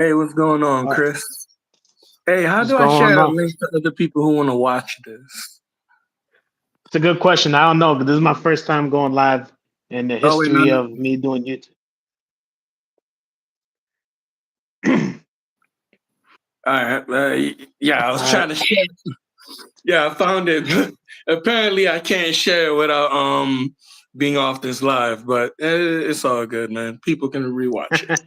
Hey, what's going on, Uh, Chris? Hey, how what's do I going share a on? link to other people who want to watch this? It's a good question. I don't know, but this is my first time going live in the Oh, wait, history of me doing YouTube. all right. Yeah, I was uh, trying to share. Yeah, I found it. Apparently, I can't share without being off this live, but it's all good, man. People can rewatch it.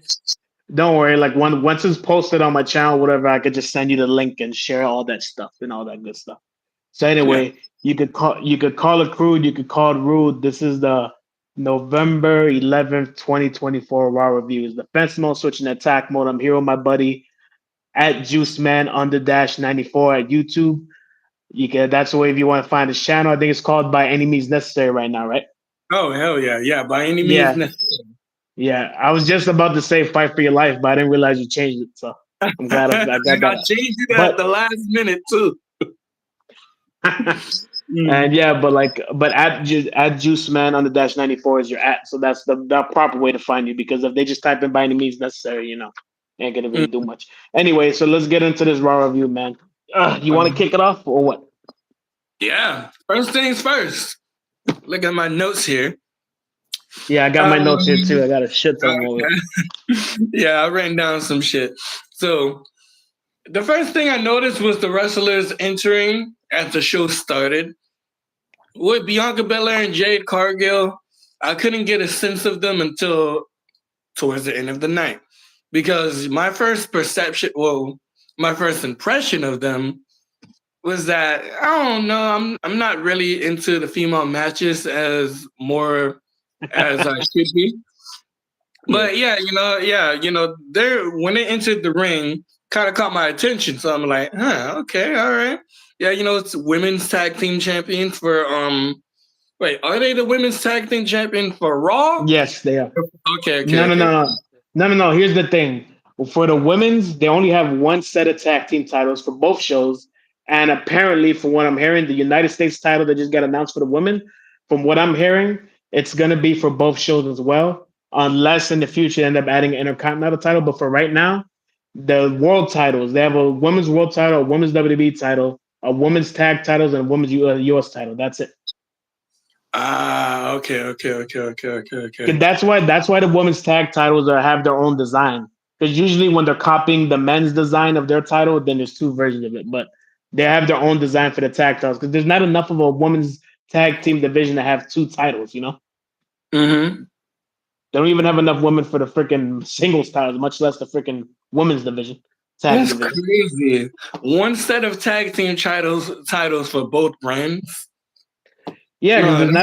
don't worry. Like once it's posted on my channel, whatever, I could just send you the link and share all that stuff and all that good stuff. So Yeah. anyway, you could call it crude, you could call it rude. This is the November 11th, 2024 Raw reviews. Defense mode, switching to attack mode. I'm here with my buddy at Juiceman under dash 94 at YouTube. You can. That's the way if you want to find his channel. I think it's called By Any Means Necessary right now, right? Oh, hell yeah. Yeah, by any means Yeah, necessary. yeah. I was just about to say Fight for Your Life, but I didn't realize you changed it. So I'm glad I got And I that out. changed it at But the last minute, too. Mm. and yeah, but at Juice Man on the dash 94 is your at. So that's the proper way to find you because if they just type in By Any Means Necessary, ain't gonna really Mm. do much. Anyway, so let's get into this raw review, man. You want to kick it off or what? Yeah. First things first. Look at my notes here. Yeah, I got my Um, notes here too. I got a shit ton of them. yeah, I ran down some shit. So the first thing I noticed was the wrestlers entering as the show started. With Bianca Belair and Jade Cargill, I couldn't get a sense of them until towards the end of the night. Because my first impression of them was that I don't know, I'm not really into the female matches as more as I should be. Yeah. But they when they entered the ring, kind of caught my attention. So I'm like, okay, all right. Yeah, it's women's tag team champions for wait, are they the women's tag team champion for Raw? Yes, they are. Okay, okay, No, no, okay. no, no, no, no, no. Here's the thing: for the women's, they only have one set of tag team titles for both shows, and apparently, from what I'm hearing, the United States title that just got announced for the women, from what I'm hearing, it's gonna be for both shows as well, unless in the future they end up adding an intercontinental title. But for right now, the world titles, they have a women's world title, a women's WWE title, a women's tag titles, and a women's US title. That's it. Ah, okay, okay, okay, okay, okay, okay. That's why the women's tag titles have their own design. Because usually when they're copying the men's design of their title, then there's two versions of it. But they have their own design for the tag titles because there's not enough of a women's tag team division to have two titles. Mm-hmm. They don't even have enough women for the freaking singles titles, much less the freaking women's division, tag That's division. crazy. One set of tag team titles for both brands. Yeah, because No, that's there's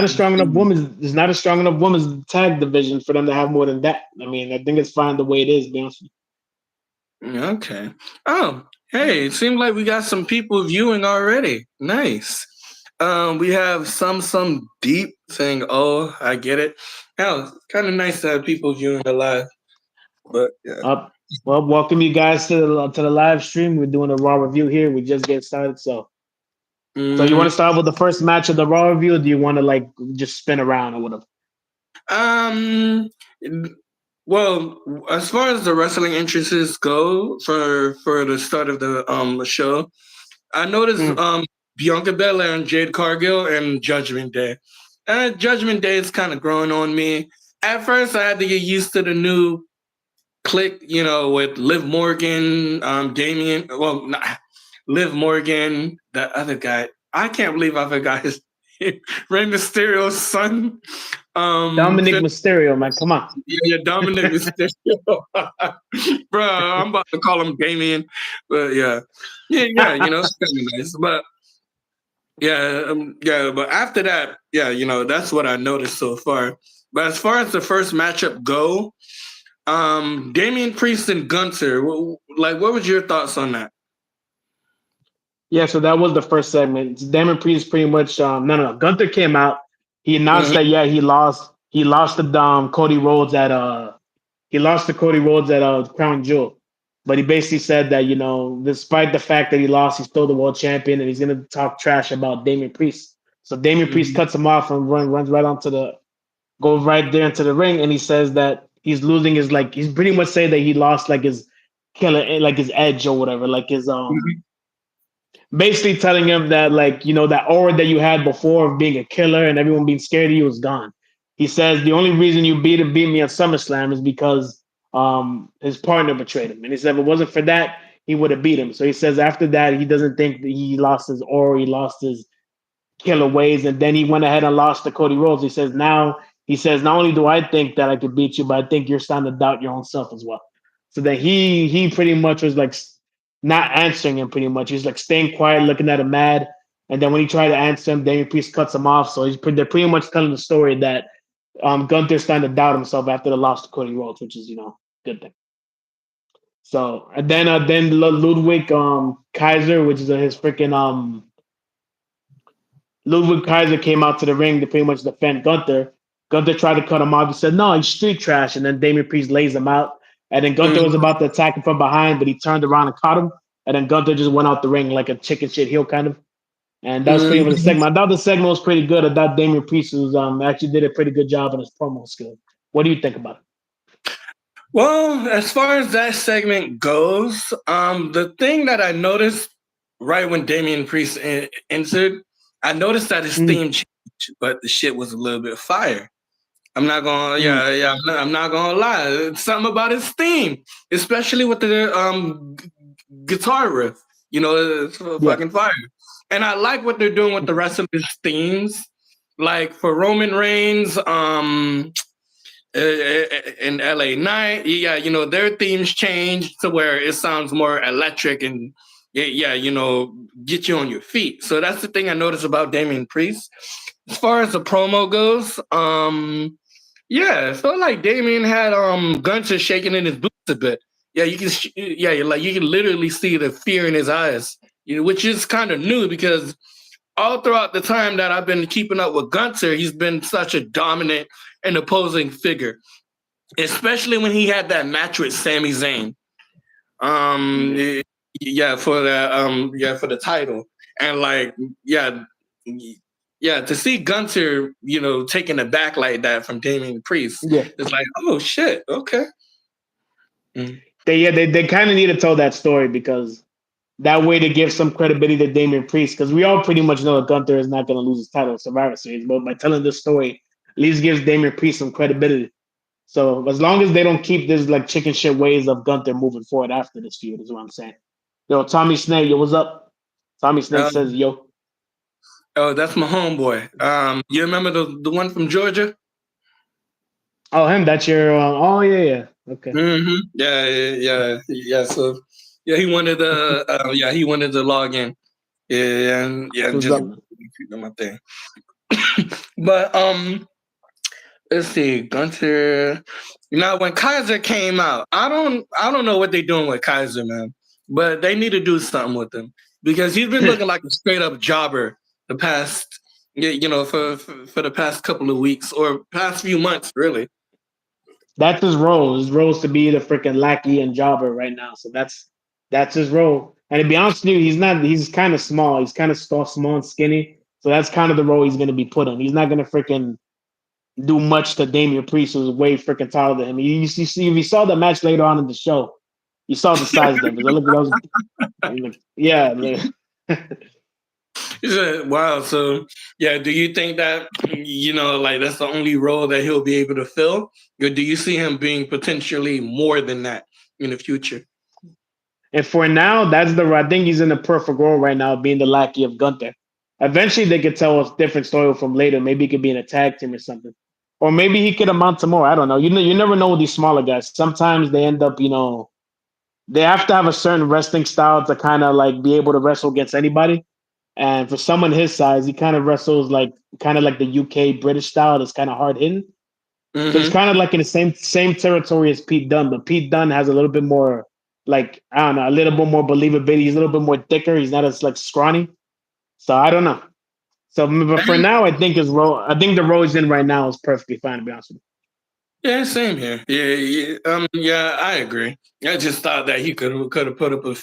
not a strong enough women's tag division for them to have more than that. I mean, I think it's fine the way it is. To be honest with okay. Oh, hey, it seems like we got some people viewing already. Nice. We have some deep saying, "Oh, I get it." Hell, kind of nice to have people viewing the live. But yeah. Well, welcome you guys to the live stream. We're doing a raw review here. We just get started, so you want Mm, to start with the first match of the raw review, or do you want to like just spin around or whatever? um. Well, as far as the wrestling entrances go for the start of the show, I noticed Mm. Bianca Belair and Jade Cargill and Judgment Day. Judgment Day is kind of growing on me. At first, I had to get used to the new click, with Liv Morgan, Damien. Well, not Liv Morgan, the other guy. I can't believe I forgot his name. Rey Mysterio's son. Dominic Finn- Mysterio, man, come on. yeah, Dominic Mysterio. Bro, I'm about to call him Damien, but yeah, it's kind of nice. But but after that, that's what I noticed so far. But as far as the first matchup go, Damian Priest and Gunter, what was your thoughts on that? Yeah, so that was the first segment. Damon Priest pretty much no. Gunther came out. He announced Mhm. that he lost. He lost to Cody Rhodes at Crown Jewel. But he basically said that, despite the fact that he lost, he's still the world champion and he's gonna talk trash about Damien Priest. So Damien Priest Mhm. cuts him off and runs right onto goes right there into the ring, and he says that he's losing his, like, he's pretty much saying that he lost like killer, like his edge or whatever, like his Mhm. basically telling him that, like, that aura that you had before of being a killer and everyone being scared of you was gone. He says the only reason you beat me at SummerSlam is because his partner betrayed him, and he said if it wasn't for that, he would have beat him. So he says after that, he doesn't think that he lost his aura, he lost his killer ways, and then he went ahead and lost to Cody Rhodes. He says not only do I think that I could beat you, but I think you're starting to doubt your own self as well. So then he pretty much was like not answering him. Pretty much, he's like staying quiet, looking at him mad. And then when he tried to answer him, Damian Priest cuts him off. So they're pretty much telling the story that Gunther's starting to doubt himself after the loss to Cody Rhodes, which is good thing. So and then Ludwig Kaiser, which is his freaking Ludwig Kaiser came out to the ring to pretty much defend Gunther. Gunther tried to cut him off. He said, "No, he's street trash." And then Damian Priest lays him out. And then Gunther was Mhm. about to attack him from behind, but he turned around and caught him. And then Gunther just went out the ring like a chicken shit heel kind of. And that was pretty much the Mhm. segment. I thought the segment was pretty good. I thought Damian Priest was actually did a pretty good job on his promo skill. What do you think about it? Well, as far as that segment goes, the thing that I noticed right when Damian Priest entered, I noticed that his Mm, theme changed, but the shit was a little bit fire. I'm not gonna, mm, I'm not gonna lie. It's something about his theme, especially with the guitar riff. It's yeah. fucking fire. And I like what they're doing with the rest of his themes. Like for Roman Reigns, in LA Night, yeah, their themes changed to where it sounds more electric and yeah, get you on your feet. So that's the thing I noticed about Damian Priest. As far as the promo goes, yeah, it felt like Damien had Gunther shaking in his boots a bit. Yeah, you can literally see the fear in his eyes, which is kind of new because all throughout the time that I've been keeping up with Gunther, he's been such a dominant and opposing figure, especially when he had that match with Sami Zayn. Um, Yeah. eh, yeah, for the title, and like, yeah, yeah, to see Gunter, taking it back like that from Damian Priest, Yeah. it's like, oh shit, okay. Mm. They kind of need to tell that story because that way to give some credibility to Damian Priest, because we all pretty much know that Gunther is not going to lose his title at Survivor Series, but by telling this story, at least gives Damian Priest some credibility. So as long as they don't keep this like chicken shit ways of Gunther moving forward after this feud, is what I'm saying. Yo, Tommy Snake, yo, what's up? Tommy Snake says, Um, yo, oh, that's my homeboy. You remember the one from Georgia? oh him, that's your, oh yeah, yeah, okay, Yeah, yeah. So yeah, he wanted to log in. Yeah, and yeah, that's what's just up, man. do my thing. But let's see, Gunter. When Kaiser came out, I don't know what they're doing with Kaiser, man. But they need to do something with him because he's been looking like a straight up jobber the past, for the past couple of weeks or past few months, really. That's his role. His role is to be the freaking lackey and jobber right now. So that's his role. And to be honest with you, he's not. He's kind of small. He's kind of small and skinny. So that's kind of the role he's going to be put in. He's not going to freaking do much to Damian Priest, who's way freaking taller than him. See, if you saw the match later on in the show, you saw the size difference. Look at those. Yeah. He said, wow. So, yeah, do you think that, like that's the only role that he'll be able to fill? Or do you see him being potentially more than that in the future? And for now, that's the. I think he's in the perfect role right now, being the lackey of Gunther. Eventually, they could tell a different story from later. Maybe he could be in a tag team or something, or maybe he could amount to more. I don't know. You never know with these smaller guys. Sometimes they end up, they have to have a certain wrestling style to kind of like be able to wrestle against anybody. And for someone his size, he kind of wrestles like kind of like the UK British style that's kind of hard hitting. So he's Mm-hmm. kind of like in the same territory as Pete Dunne, but Pete Dunne has a little bit more like I don't know, a little bit more believability. He's a little bit more thicker. He's not as like scrawny. So I don't know. So, but for now, I think the role he's in right now is perfectly fine. To be honest with Yeah, same here. Yeah, I agree. I just thought that he could have put up a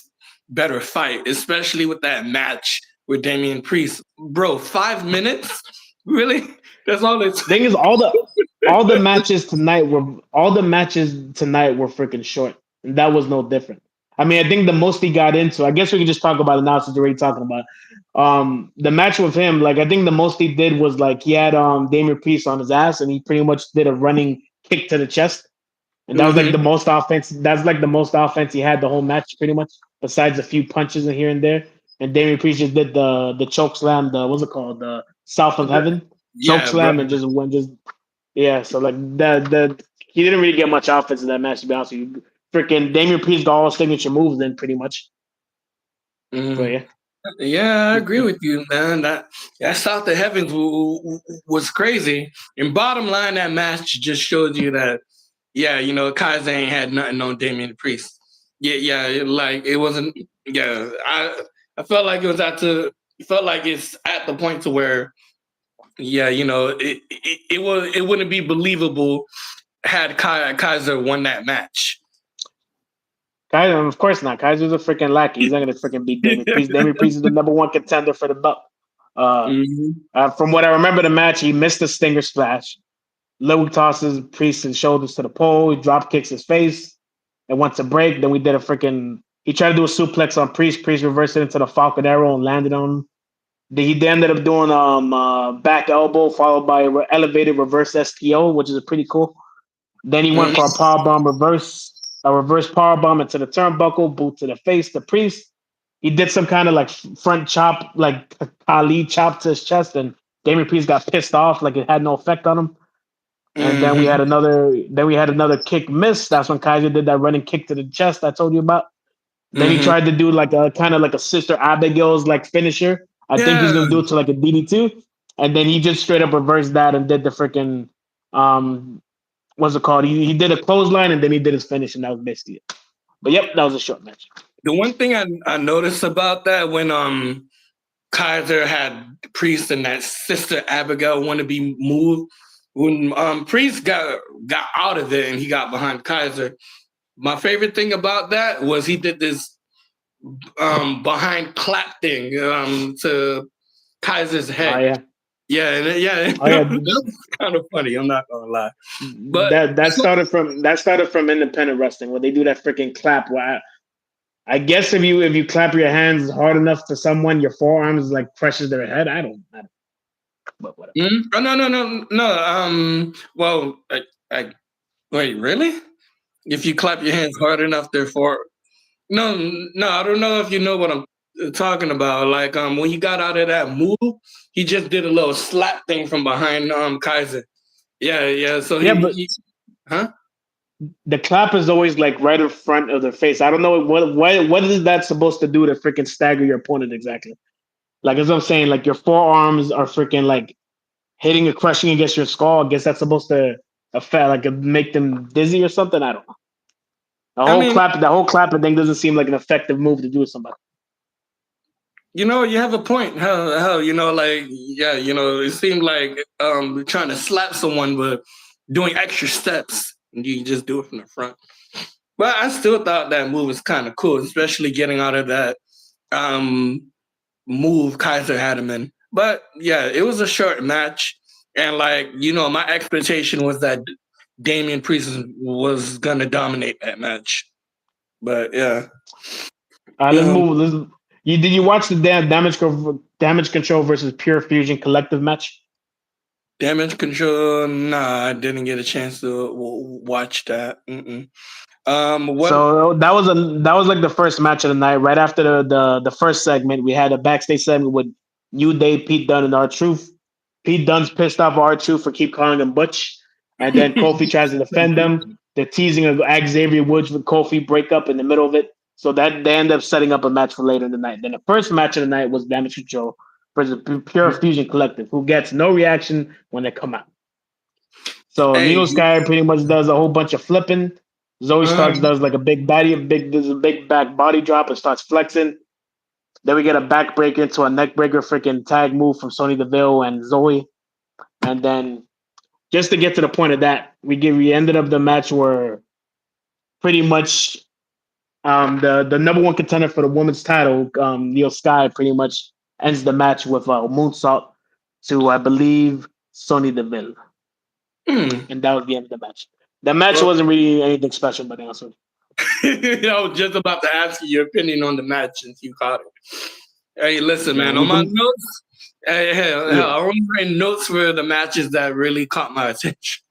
better fight, especially with that match with Damian Priest. Bro, 5 minutes? Really? That's all it you. Thing is, all the matches tonight were freaking short, and that was no different. I mean, I think the most he got into. I guess we can just talk about it now since we're already talking about. The match with him. Like I think the most he did was like he had Damian Priest on his ass, and he pretty much did a running kick to the chest, and that was like Mm-hmm. the most offense. That's like the most offense he had the whole match, pretty much. Besides a few punches in here and there, and Damian Priest just did the choke slam. The what's it called? The South of Heaven choke Yeah, bro. slam, and just went just yeah. So like the he didn't really get much offense in that match, to be honest with you. Freaking Damian Priest got all signature moves then, pretty much. But Mm. yeah. Yeah, I agree with you, man. That South of Heavens was crazy. And bottom line, that match just showed you that, yeah, Kaiser ain't had nothing on Damian Priest. Yeah, yeah, like it wasn't. Yeah, I felt like it was felt like it's at the point to where, yeah, it wouldn't be believable had Kaiser won that match. Kaiser, of course not. Kaiser's a freaking lackey. He's not gonna freaking beat Damian Priest. Damian Priest is the number one contender for the belt. Uh, Hmm. from what I remember, the match he missed the stinger splash. Low tosses Priest's shoulders to the pole. He drop kicks his face. And went to break. Then we did a freaking. He tried to do a suplex on Priest. Priest reversed it into the Falcon Arrow and landed on him. He ended up doing back elbow followed by elevated reverse STO, which is pretty cool. Then he went for a power bomb a reverse power bomb into the turnbuckle, boot to the face, the Priest. He did some kind of like front chop, like Ali chop to his chest, and Damian Priest got pissed off, like it had no effect on him. And then Hmm. we had another kick miss. That's when Kaiser did that running kick to the chest I told you about. Then he Hmm. tried to do like a kind of like a Sister Abigail's like finisher. I think he's Yeah. gonna do it to like a DD2, and then he just straight up reversed that and did the freaking what's it called? He did a clothesline and then he did his finish, and that was basically it. But yep, that was a short match. The one thing I noticed about that when Kaiser had Priest and that Sister Abigail wannabe move, when Priest got out of it and he got behind Kaiser, my favorite thing about that was he did this behind clap thing to Kaiser's Oh head. yeah, Yeah, yeah, oh yeah. that was kind of funny. I'm not gonna lie, but That so, started from independent wrestling where they do that freaking clap. Where I guess if you clap your hands hard enough to someone, your forearms like crushes their head. I don't but whatever. oh, no, no, no, no. Well, I wait, really? If you clap your hands hard enough, therefore, no, no, I don't know if you know what I'm talking about. Like, when he got out of that move, he just did a little slap thing from behind Kaiser. Yeah, yeah. So Yeah, but huh? the clap is always like right in front of the face. I don't know what is that supposed to do to freaking stagger your opponent exactly. Like as I'm saying, like your forearms are freaking like hitting or crushing against your skull. I guess that's supposed to affect like make them dizzy or something. I don't know. I mean, The whole clapping thing doesn't seem like an effective move to do with somebody. you have a point. How like, yeah, it seemed like trying to slap someone but doing extra steps. And you just do it from the front. But I still thought that move was kind of cool, especially getting out of that um move Kaiser had him in. But yeah, it was a short match. And like, my expectation was that Damian Priest was gonna dominate that match. But yeah. Let's Um, move. Did you watch the damage control versus pure fusion collective match? Damage Control. Nah, I didn't get a chance to watch that. Mm-mm. What? So that was like the first match of the night. Right after the first segment, we had a backstage segment with New Day, Pete Dunne, and R Truth. Pete Dunne's pissed off R Truth for keep calling him Butch, and then Kofi tries to defend them. They're teasing of Xavier Woods with Kofi break up in the middle of it, so that they end up setting up a match for later in the night. Then the first match of the night was Damage Control versus Pure Fusion Collective, who gets no reaction when they come out. So Hey. Neo Sky pretty much does a whole bunch of flipping. Zoe Uh, Starks does like a big body, there's a big back body drop and starts flexing. Then we get a backbreaker into a neckbreaker freaking tag move from Sonya Deville and Zoe. And then just to get to the point of that, we ended up the match where pretty much the number one contender for the women's title, Neo Sky, pretty much ends the match with a moonsault to I believe Sonya Deville. hmm. And that was the end of the match. The match Well, wasn't really anything special, but honestly. I was just about to ask you your opinion on the match since you caught it. Hey, listen, Yeah, man. we On my can. notes, hell, Yeah, I only write notes for the matches that really caught my attention.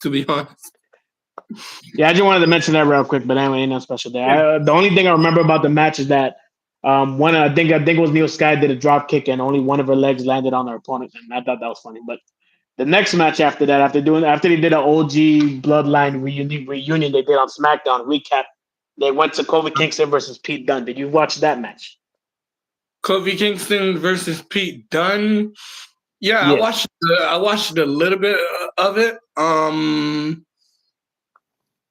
To be honest. yeah. I just wanted to mention that real quick, but anyway, ain't no special day. Yeah. The only thing I remember about the match is that one I think it was Neil Sky did a drop kick and only one of her legs landed on her opponent, and I thought that was funny. But the next match after that, after they did an OG Bloodline reunion they did on SmackDown recap, they went to Kofi Kingston versus Pete Dunne. Did you watch that match? Kofi Kingston versus Pete Dunne. Yeah, Yeah. I watched a little bit of it.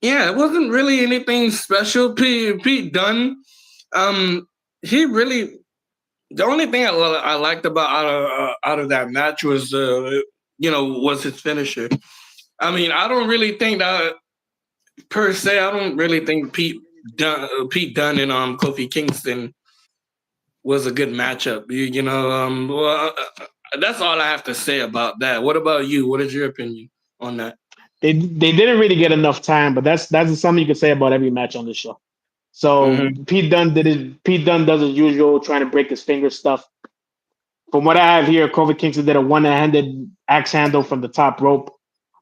Yeah, it wasn't really anything special. Pete Dunne, um, he really the only thing I liked about out of that match was was his finisher. I mean, I don't really think that per se. I don't really think Pete Dunne and Kofi Kingston was a good matchup. That's all I have to say about that. What about you? What is your opinion on that? They didn't really get enough time, but that's something you can say about every match on this show. So Mm-hmm. Pete Dunne does his usual, trying to break his finger stuff. From what I have here, Kofi Kingston did a one-handed axe handle from the top rope.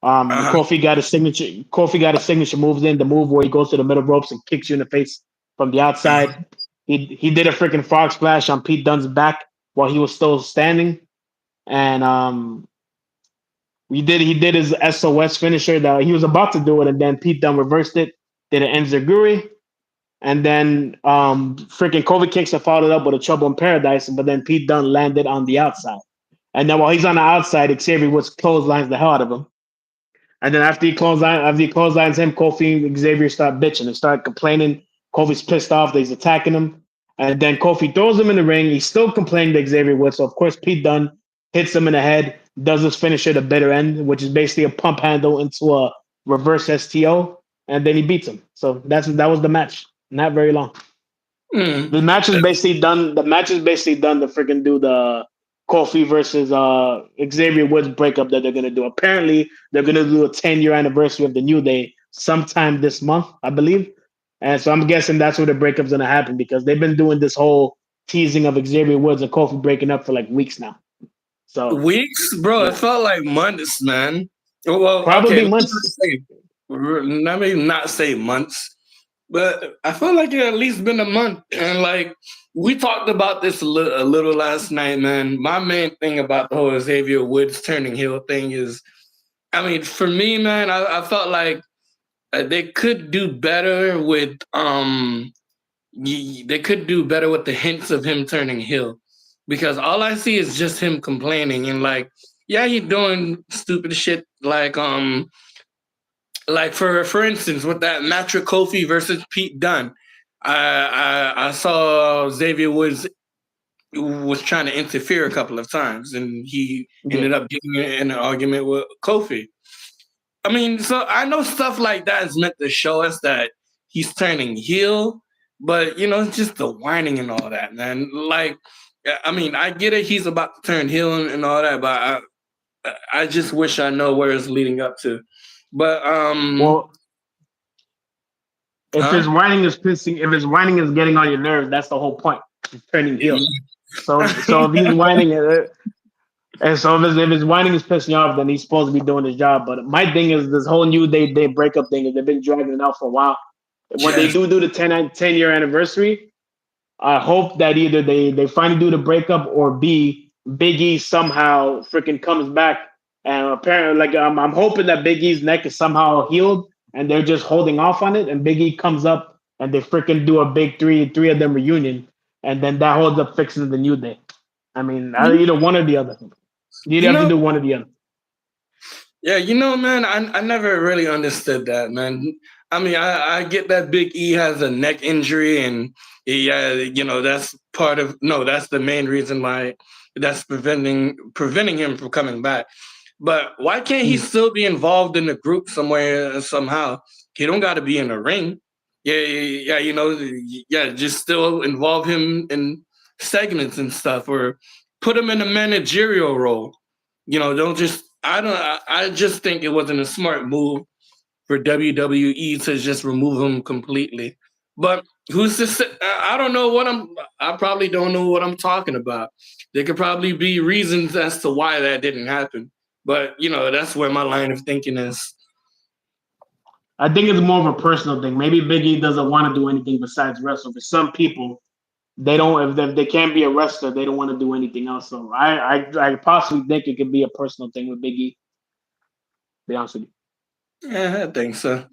Uh-huh. Kofi got a signature moves in the move where he goes to the middle ropes and kicks you in the face from the outside. He did a freaking frog splash on Pete Dunne's back while he was still standing, and he did his SOS finisher that he was about to do it, and then Pete Dunne reversed it, did an enziguri, and then freaking Kofi Kingston followed up with a trouble in paradise, but then Pete Dunne landed on the outside. And then while he's on the outside, Xavier Woods clotheslines the hell out of him. And then after he clotheslines him, Kofi and Xavier start bitching and start complaining. Kofi's pissed off that he's attacking him. And then Kofi throws him in the ring. He's still complaining to Xavier Woods. So of course Pete Dunne hits him in the head, does his finisher the bitter end, which is basically a pump handle into a reverse STO, and then he beats him. So that was the match. Not very long. Mm. The match is basically done. The match is basically done to freaking do the Kofi versus Xavier Woods breakup that they're gonna do. Apparently, they're gonna do a 10-year anniversary of the New Day sometime this month, I believe. And so I'm guessing that's where the breakup's gonna happen because they've been doing this whole teasing of Xavier Woods and Kofi breaking up for like weeks now. So Weeks, bro. It yeah, felt like months, man. Well, okay. probably months. Let me not say months, but I feel like it at least been a month. And like we talked about this a little last night, man. My main thing about the whole Xavier Woods turning heel thing is, I mean, for me, man, I felt like they could do better with they could do better with the hints of him turning heel because all I see is just him complaining and like, yeah, he's doing stupid shit like for instance with that match with Kofi versus Pete Dunne. I saw Xavier was trying to interfere a couple of times and he Yeah. ended up getting in an argument with Kofi. I mean, so I know stuff like that is meant to show us that he's turning heel, but it's just the whining and all that, man. Like, I mean, I get it, he's about to turn heel and all that, but I just wish I know where it's leading up to. But Well, huh? if his whining is getting on your nerves, that's the whole point. He's turning heel. Yeah. So if he's whining, and so if his whining is pissing you off, then he's supposed to be doing his job. But my thing is this whole New Day breakup thing is they've been dragging it out for a while. When they Yes. do the 10-year anniversary, I hope that either they finally do the breakup or B, Big E somehow freaking comes back. And apparently, like I'm hoping that Big E's neck is somehow healed and they're just holding off on it. And Big E comes up and they freaking do a big three of them reunion. And then that holds up fixing the New Day. I mean, either one or the other. You'd You have to know, do one or the other. yeah, man, I never really understood that, man. I mean, I get that Big E has a neck injury, and yeah, that's part of no, that's the main reason why that's preventing him from coming back. But why can't he Mm. still be involved in the group somewhere somehow? He don't got to be in the ring. Yeah, yeah, yeah. Just still involve him in segments and stuff, or put him in a managerial role. Don't just. I don't. I just think it wasn't a smart move for WWE to just remove him completely. But who's to say? I don't know what I'm. I probably don't know what I'm talking about. There could probably be reasons as to why that didn't happen. But that's where my line of thinking is. I think it's more of a personal thing. Maybe Biggie doesn't want to do anything besides wrestle. For some people, they don't. If they can't be a wrestler, they don't want to do anything else. So I possibly think it could be a personal thing with Biggie. Be honest with you. Yeah, I think so.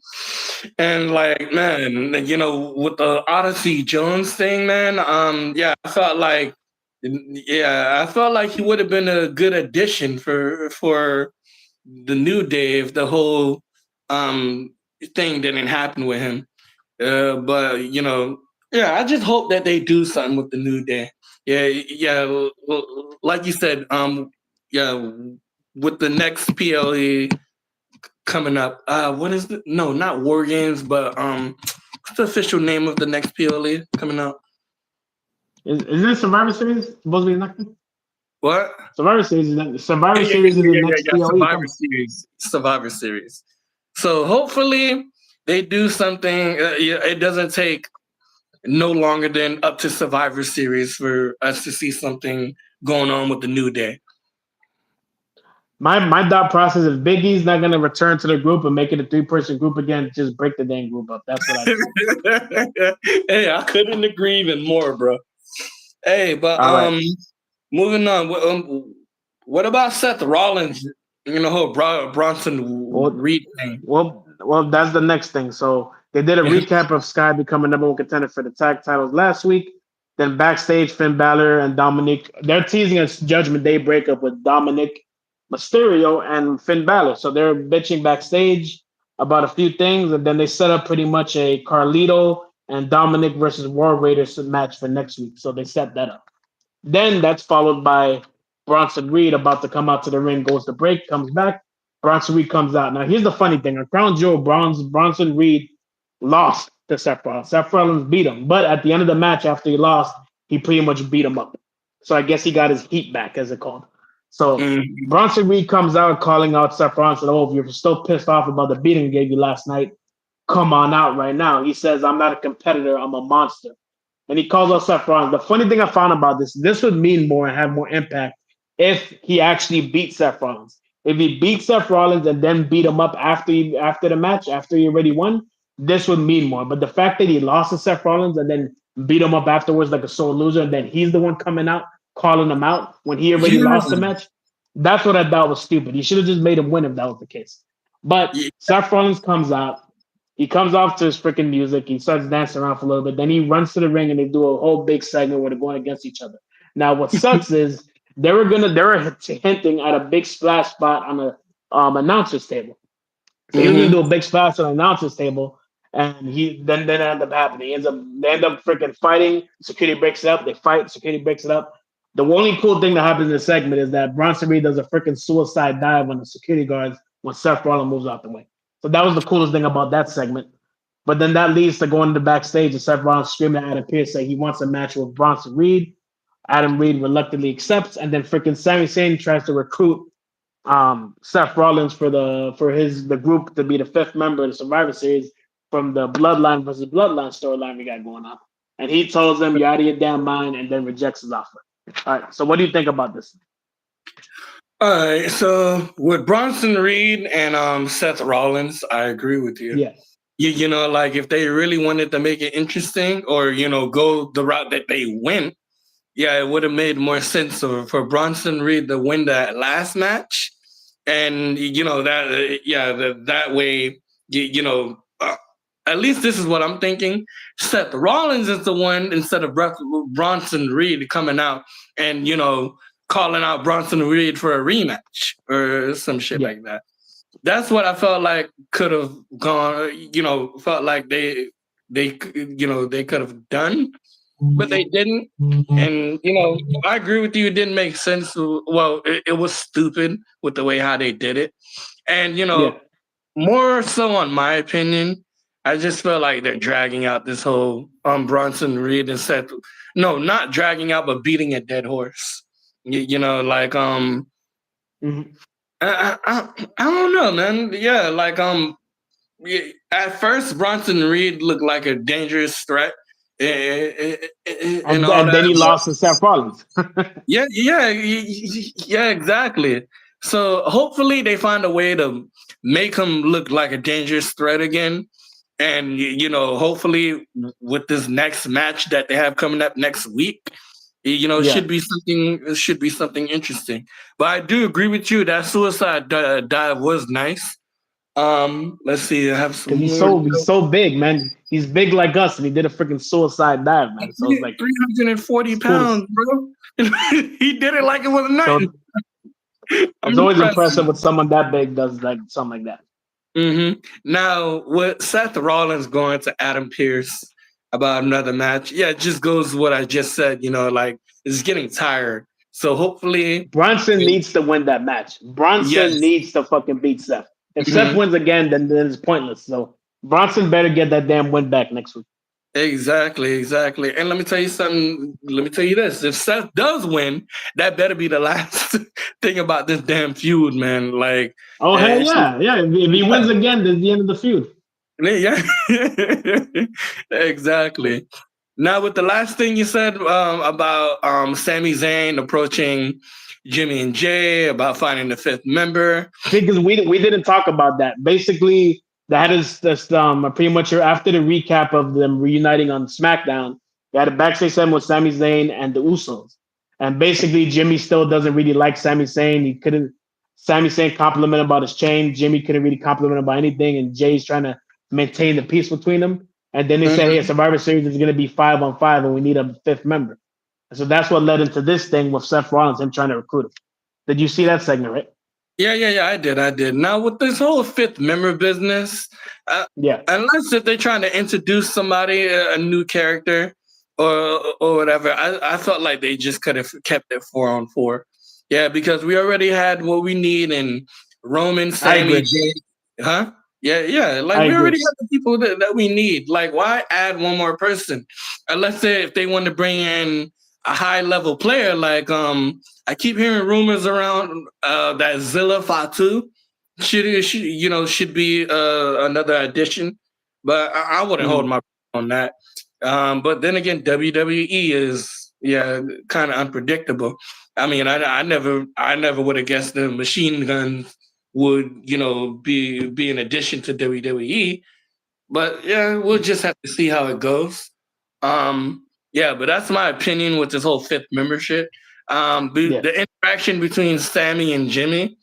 And like, man, with the Odyssey Jones thing, man, yeah, I felt like he would have been a good addition for the New Day if the whole um thing didn't happen with him. But yeah, I just hope that they do something with the New Day. Yeah, yeah, like you said, yeah, with the next PLE coming up. What is it? No, not War Games, but what's the official name of the next PLE coming out? Is this Survivor Series supposed to be next? What? Survivor Yeah, yeah, yeah, Series is yeah, the yeah, yeah, next yeah. PLE Survivor coming. Series. Survivor Series. So hopefully they do something. Yeah, it doesn't take no longer than up to Survivor Series for us to see something going on with the New Day. My thought process: if Biggie's not gonna return to the group and make it a 3-person group again, just break the dang group up. That's what I think. Hey, I couldn't agree even more, bro. Hey, but All right. moving on. What about Seth Rollins? Whole Bronson Well, Reed thing. that's the next thing. So they did a recap of Sky becoming number one contender for the tag titles last week. Then backstage, Finn Balor and Dominic, they're teasing a Judgment Day breakup with Dominic Mysterio and Finn Balor. So they're bitching backstage about a few things, and then they set up pretty much a Carlito and Dominic versus War Raiders match for next week. So they set that up. Then that's followed by Bronson Reed about to come out to the ring, goes to break, comes back. Bronson Reed comes out. Now, here's the funny thing. On Crown Jewel, Bronson Reed lost to Seth Rollins. Seth Rollins beat him. But at the end of the match, after he lost, he pretty much beat him up. So I guess he got his heat back, as it called. So Mhm. Bronson Reed comes out calling out Seth Rollins and, oh, if you're still pissed off about the beating he gave you last night, come on out right now. He says, I'm not a competitor, I'm a monster. And he calls out Seth Rollins. The funny thing I found about this would mean more and have more impact if he actually beat Seth Rollins. If he beat Seth Rollins and then beat him up after the match, after he already won, this would mean more. But the fact that he lost to Seth Rollins and then beat him up afterwards like a sore loser, and then he's the one coming out calling him out when he already Yeah. lost the match, that's what I thought was stupid. He should have just made him win if that was the case. But Yeah. Seth Rollins comes out. He comes off to his freaking music. He starts dancing around for a little bit. Then he runs to the ring and they do a whole big segment where they're going against each other. Now, what sucks is they were hinting at a big splash spot on the announcer's table. So he was gonna Hmm. do a big splash on the announcer's table, and then it ended up happening. They end up freaking fighting. Security breaks it up. They fight. Security breaks it up. The only cool thing that happens in the segment is that Bronson Reed does a freaking suicide dive on the security guards when Seth Rollins moves out the way. So that was the coolest thing about that segment. But then that leads to going to the backstage and Seth Rollins screaming at Adam Pearce saying he wants a match with Bronson Reed. Adam Reed reluctantly accepts, and then freaking Sami Zayn tries to recruit Seth Rollins the group to be the fifth member of the Survivor Series from the Bloodline versus Bloodline storyline we got going on. And he tells them you're out of your damn mind and then rejects his offer. All right. So what do you think about this? All right. So with Bronson Reed and Seth Rollins, I agree with you. Yeah. Like if they really wanted to make it interesting or go the route that they went, yeah, it would have made more sense for Bronson Reed to win that last match, and that way, at least this is what I'm thinking. Seth Rollins is the one instead of Bronson Reed coming out and calling out Bronson Reed for a rematch or some shit Yeah. like that. That's what I felt like could have gone. Felt like they could have done, but they didn't. And I agree with you. It didn't make sense. Well, it was stupid with the way how they did it, and Yeah. more so on my opinion. I just feel like they're dragging out this whole Bronson Reed and Seth. No, not dragging out, but beating a dead horse. Like Mm-hmm. I don't know, man. Yeah, like Yeah, at first, Bronson Reed looked like a dangerous threat and all And then that. he lost to Seth Rollins. Yeah, exactly. So hopefully they find a way to make him look like a dangerous threat again. And hopefully with this next match that they have coming up next week, Yeah, should be something interesting. But I do agree with you that suicide dive was nice. Let's see. I have some because more. he's so big, man. He's big like us, and he did a freaking suicide dive, man. So it's like 340 it's cool to. pounds, bro. He did it like it was nothing. So I'm it's always impressed. impressive when someone that big does like something like that. Now, with Seth Rollins going to Adam Pearce about another match, yeah, it just goes what I just said. Like it's getting tired. So hopefully, Bronson needs to win that match. Bronson yes. needs to fucking beat Seth. If Seth Mhm. wins again, then it's pointless. So Bronson better get that damn win back next week. Exactly, exactly. And let me tell you something. Let me tell you this: if Seth does win, that better be the last thing about this damn feud, man. Like, Oh hell it should, yeah, yeah! If he wins again, there's the end of the feud. yeah, exactly. Now, with the last thing you said about Sami Zayn approaching Jimmy and Jay about finding the fifth member. Because we didn't talk about that. Basically, that is just pretty much after the recap of them reuniting on SmackDown. They had a backstage segment with Sami Zayn and the Usos, and basically Jimmy still doesn't really like Sami Zayn. He couldn't. Sami Zayn complimented about his chain. Jimmy couldn't really compliment about anything, and Jay's trying to maintain the peace between them. And then they said, "Hey, Mhm. Survivor Series is going to be 5-on-5, and we need a fifth member." And so that's what led into this thing with Seth Rollins, him trying to recruit him. Did you see that segment, right? Yeah. I did. Now, with this whole fifth member business, uh, Yeah. unless if they're trying to introduce somebody, a new character, or whatever, I felt like they just could have kept it 4-on-4. Yeah, because we already had what we need in Roman, I Sammy, agree. Jay, huh? Yeah. Like I we agree. already have the people that we need. Like, why add one more person? Unless if they want to bring in a high level player, like I keep hearing rumors around that Zilla Fatu should be another addition, but I wouldn't hold Mm. my breath on that. But then again, WWE is kind of unpredictable. I mean, I never would have guessed the machine guns would be an addition to WWE. But yeah, we'll just have to see how it goes. Yeah, but that's my opinion with this whole fifth membership. Yeah. The interaction between Sammy and Jimmy,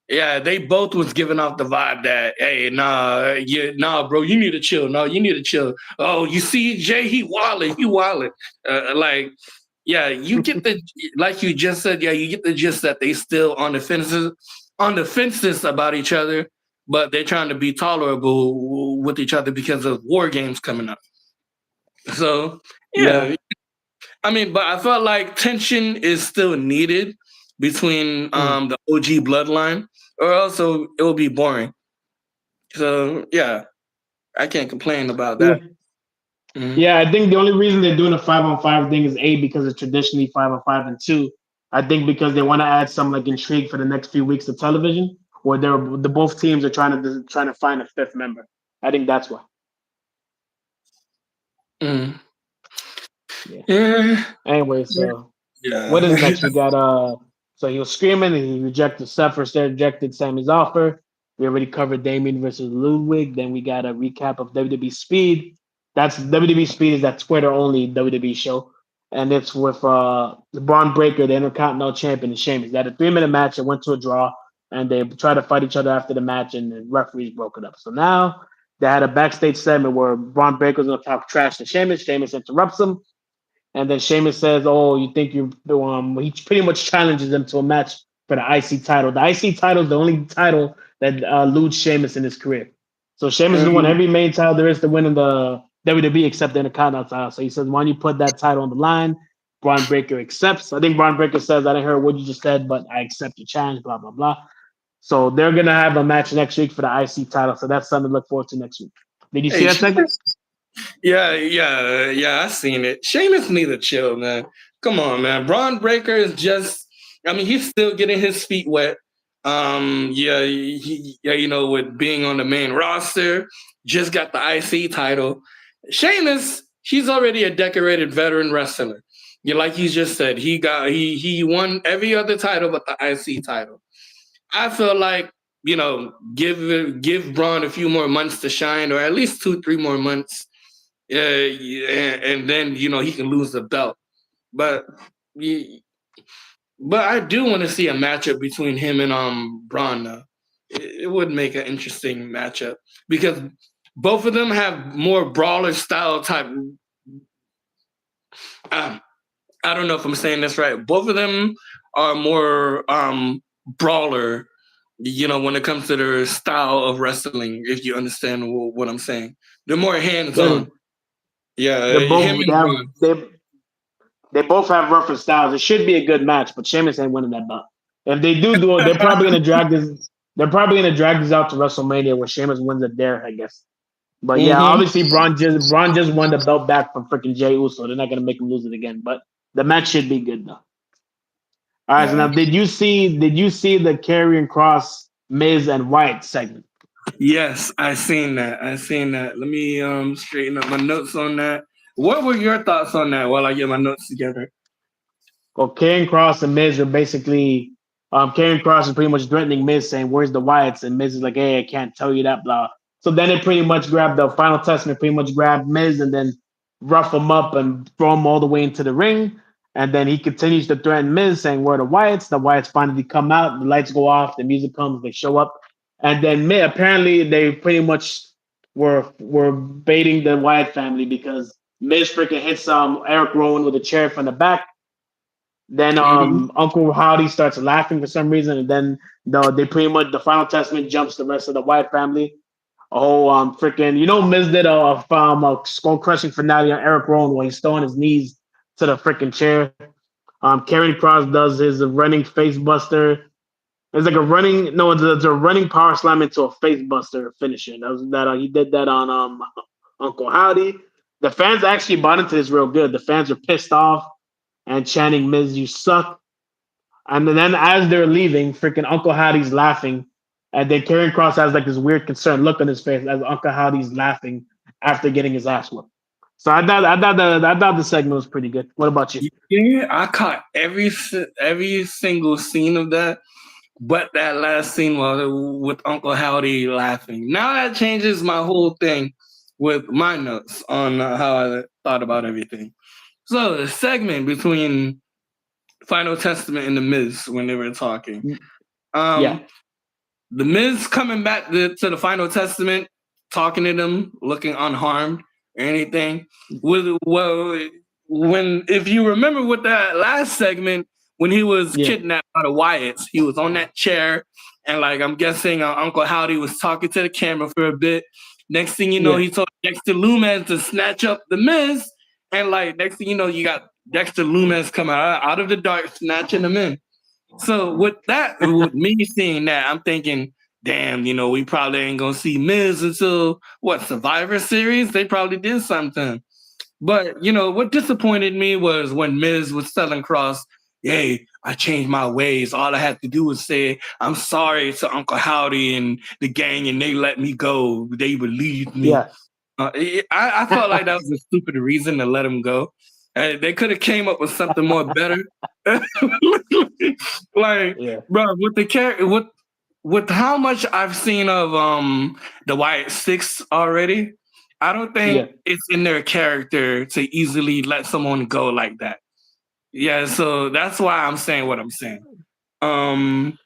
yeah, they both was giving off the vibe that, hey, nah, bro, you need to chill. No, you need to chill. Oh, you see, Jay, he wildin'. Like, yeah, you get the like you just said, yeah, you get the gist that they still on the fences about each other, but they're trying to be tolerable with each other because of war games coming up. So, Yeah. yeah, I mean, but I felt like tension is still needed between Mm. the OG bloodline, or else it will be boring. So yeah, I can't complain about Yeah. that. Mhm. Yeah. I think the only reason they're doing a 5-on-5 thing is A, because it's traditionally 5-on-5, and two, I think because they want to add some like intrigue for the next few weeks of television, where the both teams are trying to find a fifth member. I think that's why. Mm. Yeah. Yeah, Anyway, so what is yeah. next? We got so he was screaming and he rejected Seth first rejected Sammy's offer. We already covered Damien versus Ludwig. Then we got a recap of WWE Speed. That's WWE Speed is that Twitter only WWE show. And it's with Braun Breaker, the Intercontinental Champion, and Sheamus. They had a 3-minute match. It went to a draw, and they tried to fight each other after the match, and the referees broke it up. So now they had a backstage segment where Braun Breaker's gonna talk trash to Sheamus. Sheamus interrupts him, and then Sheamus says, "Oh, you think you?" He pretty much challenges him to a match for the IC title. The IC title is the only title that eludes Sheamus in his career. So Sheamus has won Mhm. every main title there is to win in the WWE except the Intercontinental title. So he says, "Why don't you put that title on the line?" Braun Breaker accepts. I think Braun Breaker says, "I didn't hear what you just said, but I accept your challenge." Blah blah blah. So they're gonna have a match next week for the IC title. So that's something to look forward to next week. Did you see Hey, that segment? yeah. I seen it. Sheamus need to chill, man. Come on, man. Braun Breaker is just. I mean, he's still getting his feet wet. Yeah, with being on the main roster, just got the IC title. Sheamus, he's already a decorated veteran wrestler. Yeah, like you just said, he won every other title but the IC title. I feel like give Braun a few more months to shine, or at least 2-3 more months, and then he can lose the belt. But but I do want to see a matchup between him and Braun. It would make an interesting matchup because both of them have more brawler style type. Um, I don't know if I'm saying this right. Both of them are more brawler. When it comes to their style of wrestling, if you understand what I'm saying, they're more hands Yeah, on. Yeah, they're him both they and have Braun. they both have rougher styles. It should be a good match, but Sheamus ain't winning that belt. If they do it, they're probably gonna drag this. They're probably gonna drag this out to WrestleMania where Sheamus wins it there, I guess. But yeah, Mm-hmm. obviously Braun just won the belt back from freaking Jey Uso. They're not gonna make him lose it again. But the match should be good though. All right, so now Yeah. did you see the Karrion Cross, Miz, and Wyatt segment? Yes, I seen that. I seen that. Let me straighten up my notes on that. What were your thoughts on that while I get my notes together? Well, Karrion Cross and Miz are basically Karrion Cross is pretty much threatening Miz, saying, "Where's the Wyatts?" And Miz is like, "Hey, I can't tell you that." Blah. So then it pretty much grabbed the Final Testament, pretty much grabbed Miz and then rough him up and throw him all the way into the ring. And then he continues to threaten Miz, saying, "Where are the Wyatts?" The Wyatts finally come out. The lights go off. The music comes. They show up, and then Miz, apparently they pretty much were baiting the Wyatt family because Miz freaking hits Eric Rowan with a chair from the back. Then Mm-hmm. Uncle Howdy starts laughing for some reason, and then they pretty much the Final Testament jumps the rest of the White family. Oh, freaking! Miz did a skull crushing finale on Eric Rowan while he's throwing his knees to the freaking chair. Karrion Cross does his running face buster. It's like a running no, it's a running power slam into a face buster finisher. He did that on Uncle Howdy. The fans actually bought into this real good. The fans are pissed off and chanting "Miz, you suck." And then as they're leaving, freaking Uncle Howdy's laughing. And then Karrion Cross has like this weird concerned look on his face as Uncle Howdy's laughing after getting his ass whooped. So I thought the segment was pretty good. What about you? Yeah, I caught every single scene of that, but that last scene was with Uncle Howdy laughing. Now that changes my whole thing with my notes on how I thought about everything. So the segment between Final Testament and the Miz when they were talking. Yeah, Um, the Miz coming back to the Final Testament, talking to them, looking unharmed or anything. Well, when if you remember with that last segment when he was yeah, kidnapped by the Wyatts, he was on that chair, and like I'm guessing Uncle Howdy was talking to the camera for a bit. Next thing you know, yeah. he told Dexter Lumis to snatch up the Miz, and like next thing you know, you got Dexter Lumis coming out of the dark, snatching him in. So with that, with me seeing that, I'm thinking, damn, we probably ain't gonna see Miz until what Survivor Series. They probably did something. But what disappointed me was when Miz was telling Cross, "Hey, I changed my ways. All I had to do was say I'm sorry to Uncle Howdy and the gang, and they let me go. They believed me." Yeah. I felt like that was a stupid reason to let him go. They could have came up with something more better. Like, Yeah. bro, with the character, with how much I've seen of the White Six already, I don't Yeah. think it's in their character to easily let someone go like that. Yeah, so that's why I'm saying what I'm saying. Um,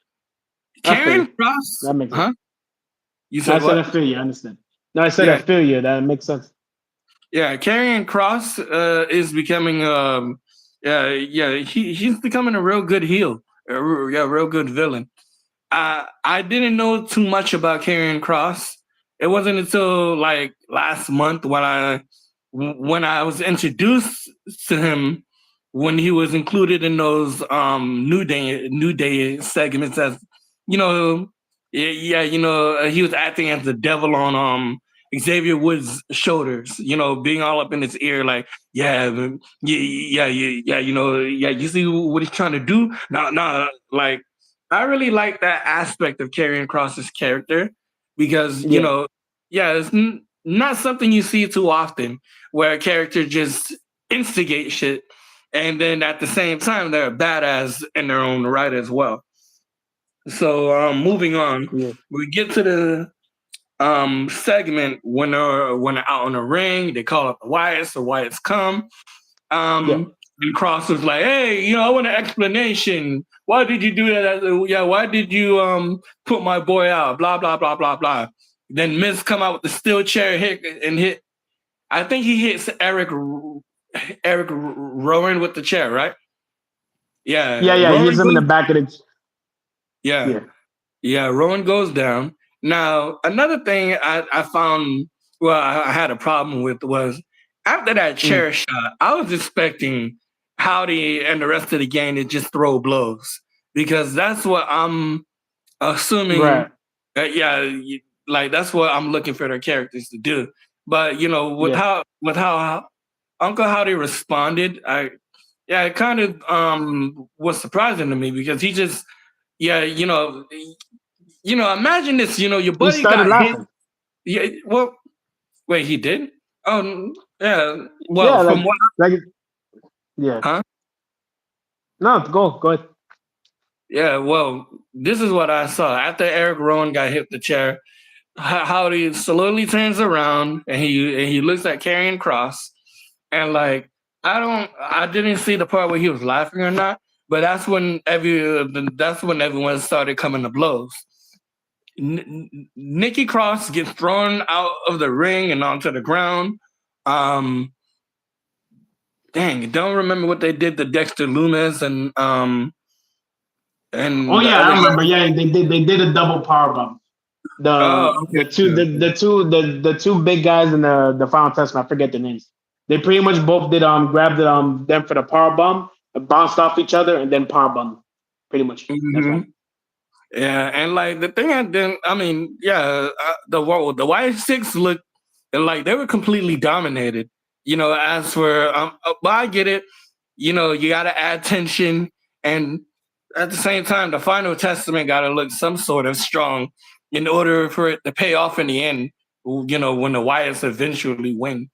I feel you. Karen Cross, That makes sense. huh? You No, I said said I what? feel you. I understand. No, I said I Yeah, feel you. That makes sense. yeah. Karrion Cross is becoming yeah, he's becoming a real good heel. Yeah, real good villain. I didn't know too much about Karrion Cross. It wasn't until like last month when I was introduced to him when he was included in those New Day segments as you know yeah he was acting as the devil on Xavier Woods' shoulders, being all up in his ear like yeah, you see what he's trying to do, nah, like I really like that aspect of Karrion Cross's character because Yeah, yeah, it's not something you see too often where a character just instigates shit, and then at the same time they're a badass in their own right as well. So moving on, yeah, we get to the segment when they're out on the ring. They call up the Wyatts. The Wyatts come. yeah. And Cross was like, "Hey, I want an explanation. Why did you do that? Yeah, why did you put my boy out? Blah blah blah blah blah." Then Miz come out with the steel chair hit. I think he hits Eric Rowan with the chair, right? Yeah, Yeah, yeah. He Rowan hits him in the goes. back of the. Yeah, Yeah. yeah, Rowan goes down. Now, another thing I found, well, I had a problem with was after that Mm. chair shot, I was expecting Howdy and the rest of the gang to just throw blows because that's what I'm assuming. Right. Yeah, like that's what I'm looking for their characters to do. But with Yeah. how Uncle Howdy responded, yeah, it kind of was surprising to me because he just yeah, imagine this. Your He buddy started got hit. laughing. Yeah. Well, wait, he did. Yeah. Well, Yeah, from what? like yeah. Huh? No, go ahead. Yeah. Well, this is what I saw after Eric Rowan got hit with the chair. How he slowly turns around and he looks at Karrion Cross and like I didn't see the part where he was laughing or not, but that's when everyone started coming to blows. Nikki Cross gets thrown out of the ring and onto the ground. Um, don't remember what they did to Dexter Loomis Oh and the yeah, other I guy. remember. Yeah, they did a double power bomb. Oh, The okay, two okay, okay. the two big guys in the final testament. I forget the names. They pretty much both did grabbed them for the power bomb, bounced off each other, and then power bomb. Pretty much. That's Hmm. right. Yeah, and like the thing I didn't, I mean, yeah, the White Six looked like they were completely dominated. As for but I get it. You got to add tension, and at the same time, the Final Testament got to look some sort of strong in order for it to pay off in the end. When the Wyatts eventually win.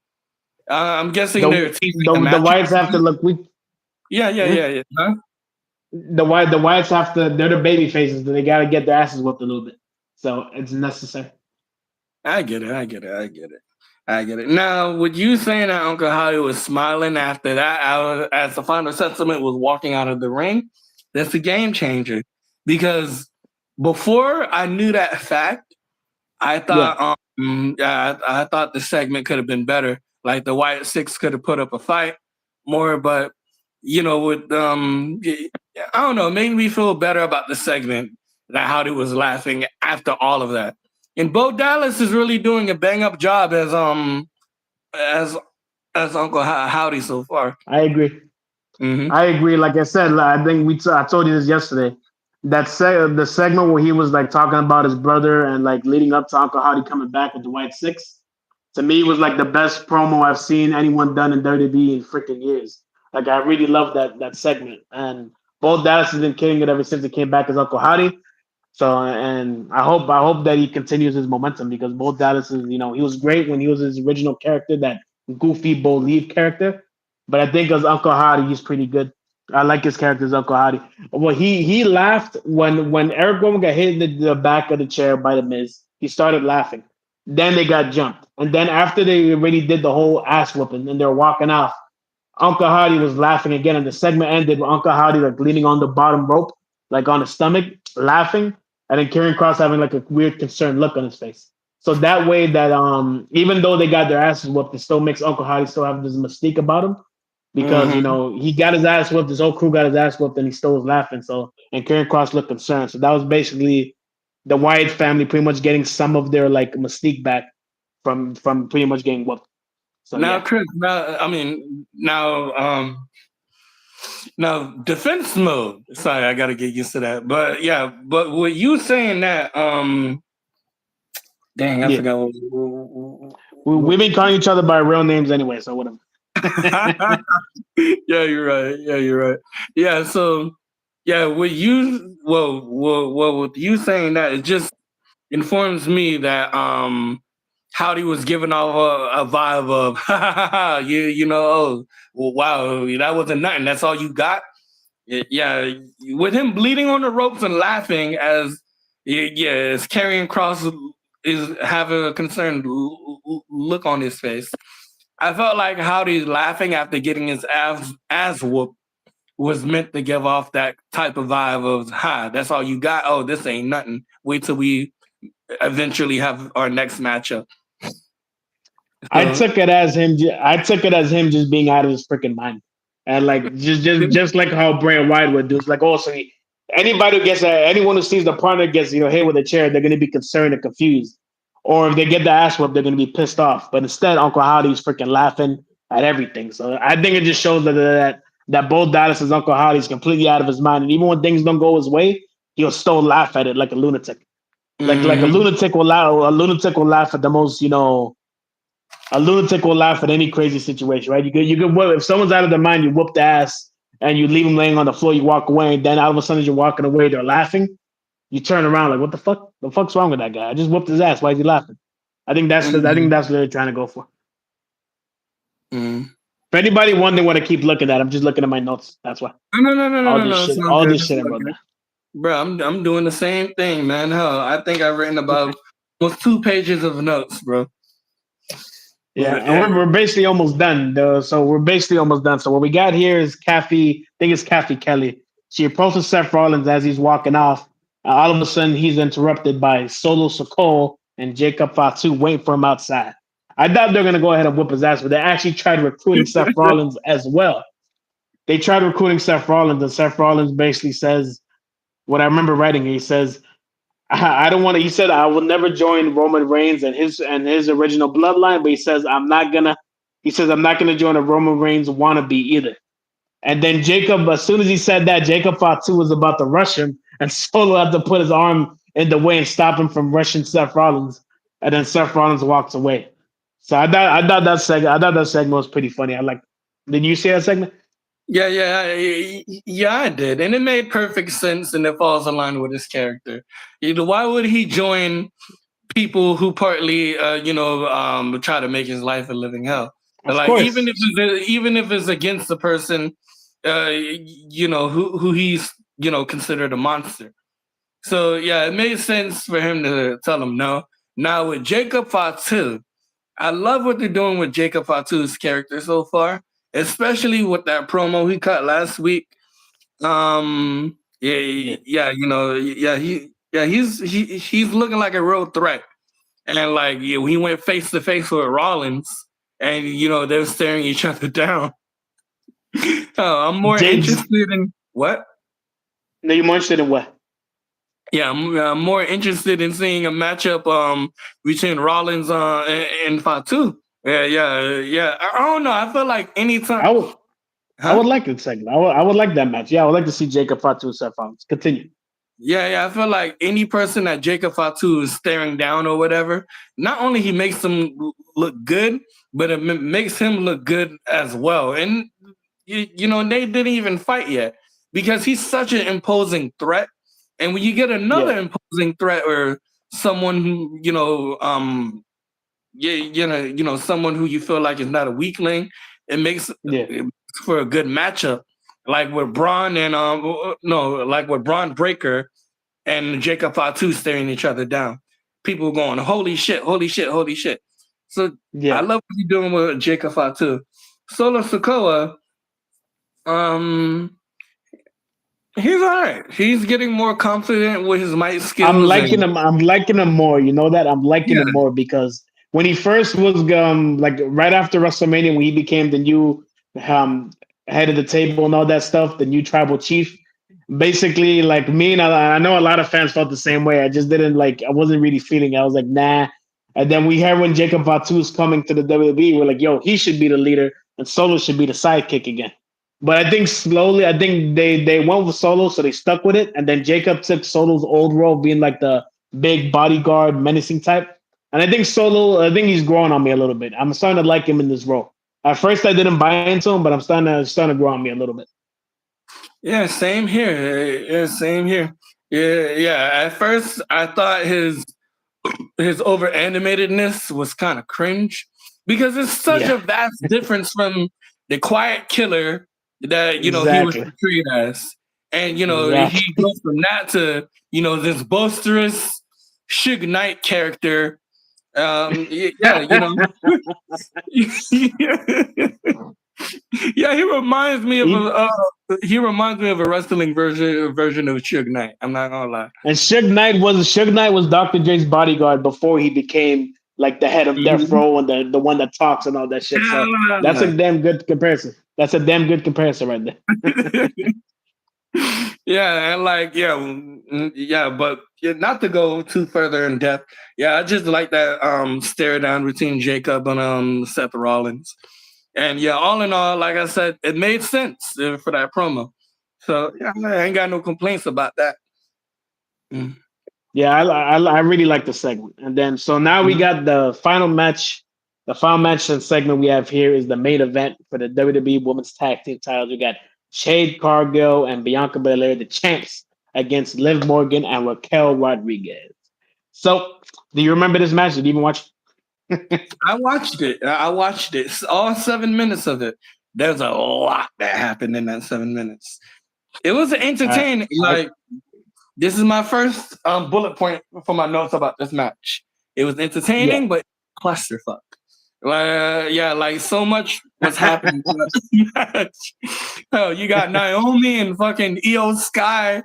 I'm guessing they're teasing the The match. Whites have to look weak. Yeah, yeah, Hmm? yeah, yeah. Huh? The Whites have to. They're the baby faces. They got to get their asses whooped a little bit. So it's necessary. I get it. I get it. I get it. I get it. Now, with you saying that Uncle Howdy was smiling after that, as the Final Testament was walking out of the ring, that's a game changer. Because before I knew that fact, I Yeah. thought, yeah, I thought the segment could have been better. Like the White Six could have put up a fight more, but with I don't know, it made me feel better about the segment that Howdy was laughing after all of that. And Bo Dallas is really doing a bang up job as as Uncle Howdy so far. I agree. Hmm. I agree. Like I said, I think I told you this yesterday. The segment where he was like talking about his brother and like leading up to Uncle Howdy coming back with the White Six, to me was like the best promo I've seen anyone done in WWE in freaking years. Like I really love that segment, and both Dallas has been killing it ever since he came back as Uncle Howdy. So and I hope that he continues his momentum because both Dallas is he was great when he was his original character, that goofy Bo Leave character. But I think as Uncle Howdy, he's pretty good. I like his character as Uncle Howdy. Well, he laughed when Eric Rowan got hit in the back of the chair by the Miz. He started laughing. Then they got jumped, and then after they already did the whole ass whooping and they're walking off, Uncle Howdy was laughing again, and the segment ended with Uncle Howdy like leaning on the bottom rope, like on his stomach, laughing, and then Karen Cross having like a weird concerned look on his face. So that way, that even though they got their asses whooped, it still makes Uncle Howdy still have this mystique about him because Hmm. he got his ass whooped, his whole crew got his ass whooped, and he still was laughing. So and Karen Cross looked concerned. So that was basically the Wyatt family pretty much getting some of their like mystique back from pretty much getting whooped. So Now, yeah, Chris. Now, I mean, now defense mode. Sorry, I got to get used to that. But yeah, but with you saying that, dang, I yeah. forgot We've been calling each other by real names anyway, so whatever. yeah, you're right. Yeah, you're right. Yeah, so Yeah, with you saying that, it just informs me that Howdy was giving off a vibe of you know, oh, well, wow, that wasn't nothing. That's all you got. Yeah, with him bleeding on the ropes and laughing as yeah, as Karrion Cross is having a concerned look on his face. I felt like Howdy's laughing after getting his ass whooped was meant to give off that type of vibe of, "Ha, that's all you got. Oh, this ain't nothing. Wait till we eventually have our next matchup." I So, took it as him. I took it as him just being out of his freaking mind, and like just like how Bray Wyatt would do. It's like, oh, so anybody who gets anyone who sees the partner gets hit with a chair, they're gonna be concerned and confused, or if they get the ass whooped, they're gonna be pissed off. But instead, Uncle Howdy's freaking laughing at everything. So I think it just shows that both Dallas's Uncle Howdy's completely out of his mind, and even when things don't go his way, he'll still laugh at it like a lunatic. Like a mhm. lunatic will laugh. A lunatic will laugh at the most, a lunatic will laugh at any crazy situation, right? You could if someone's out of their mind, you whoop the ass and you leave them laying on the floor, you walk away, and then all of a sudden as you're walking away, they're laughing. You turn around like, what the fuck? The fuck's wrong with that guy? I just whooped his ass. Why is he laughing? I think Mhm. that's what they're trying to go for. Mhm. If anybody wondering what I keep looking at, I'm just looking at my notes. That's why. No, no, no, no, no, no. It's all All good. this It's shit I all wrote good, down. bro. I'm doing the same thing, man. Hell, I think I've written about almost 2 pages of notes, bro. Yeah, and Yeah. we're basically almost done. Though, so we're basically almost done. So what we got here is Kathy. I think it's Kathy Kelly. She approaches Seth Rollins as he's walking off. All of a sudden, he's interrupted by Solo Sikoa and Jacob Fatu waiting for him outside. I thought they were gonna go ahead and whoop his ass, but they actually tried recruiting Seth Rollins as well. They tried recruiting Seth Rollins, and Seth Rollins basically says what I remember writing. He says, I don't want to. He said I will never join Roman Reigns and his original bloodline, but he says I'm not gonna. He says I'm not gonna join a Roman Reigns wannabe either. And then Jacob, as soon as he said that, Jacob Fatu was about to rush him, and Solo had to put his arm in the way and stop him from rushing Seth Rollins. And then Seth Rollins walks away. So I thought that segment was pretty funny. I like. Did you see that segment? Yeah, I did, and it made perfect sense, and it falls in line with his character. Why would he join people who partly, try to make his life a living hell? Of Like course. even if it's against the person, who he's considered a monster. So yeah, it made sense for him to tell him no. Now with Jacob Fatu, I love what they're doing with Jacob Fatu's character so far, especially with that promo he cut last week. Yeah, Yeah. yeah, he's looking like a real threat, and like he went face to face with Rollins, and they're staring each other down. I'm more James, interested in what? no, you mentioned in what? Yeah, I'm more interested in seeing a matchup between Rollins and Fatu. Yeah. I don't know. I feel like anytime, I would I huh? would like that segment. I would like that match. Yeah, I would like to see Jacob Fatu and Seth Rollins. Continue. Yeah. I feel like any person that Jacob Fatu is staring down or whatever, not only he makes them look good, but it makes him look good as well. And they didn't even fight yet because he's such an imposing threat. And when you get another Yeah, imposing threat or someone who someone who you feel like is not a weakling, yeah, it makes for a good matchup. Like with Braun and no, like with Braun Breaker and Jacob Fatu staring each other down. People going, holy shit, holy shit, holy shit. So I yeah. love what you're doing with Jacob Fatu. Solo Sokoa, um, he's all right. He's getting more confident with his mic I'm skills liking and him. I'm liking him more. You know that I'm liking yeah, him more because when he first was like right after WrestleMania, when he became the new um head of the table and all that stuff, the new tribal chief. Basically, like me and I know a lot of fans felt the same way. I just didn't like. I wasn't really feeling it. I was like, nah. And then we heard when Jacob Fatu is coming to the WWE, we're like, yo, he should be the leader and Solo should be the sidekick again. But I think slowly, I think they went with Solo, so they stuck with it. And then Jacob took Solo's old role, being like the big bodyguard, menacing type. And I think Solo, I think he's growing on me a little bit. I'm starting to like him in this role. At first, I didn't buy into him, but I'm starting to grow on me a little bit. Yeah, same here. Yeah, same here. Yeah, yeah. At first, I thought his over animatedness was kind of cringe because it's such Yeah, a vast difference from the quiet killer that he was exactly, portrayed as, and he exactly. goes from that to this boisterous Suge Knight character. Yeah, yeah, he, he reminds me of a wrestling version of Suge Knight. I'm not gonna lie. and Suge Knight was Dr. Dre's bodyguard before he became like the head of Death Mhm. Row and the one that talks and all that shit. So that's a Yeah. damn good comparison. That's a damn good comparison right there. Yeah, and like yeah, but yeah, not to go too further in depth. Yeah, I just like that stare down between Jacob and Seth Rollins. And yeah, all in all, like I said, it made sense for that promo. So yeah, I ain't got no complaints about that. Mm. Yeah, I really like the segment. And then so now we Mhm. got the final match. The final match and segment we have here is the main event for the WWE Women's Tag Team titles. We got Jade Cargill and Bianca Belair, the champs, against Liv Morgan and Raquel Rodriguez. So, do you remember this match? Did you even watch? I watched it. I watched it. All 7 minutes of it. There's a lot that happened in that 7 minutes. It was I, entertaining. I, Like this is my first bullet point for my notes about this match. It was yeah. entertaining, but clusterfuck. Yeah, like so much was happening throughout the match. Hell, you got Naomi and fucking Io Sky.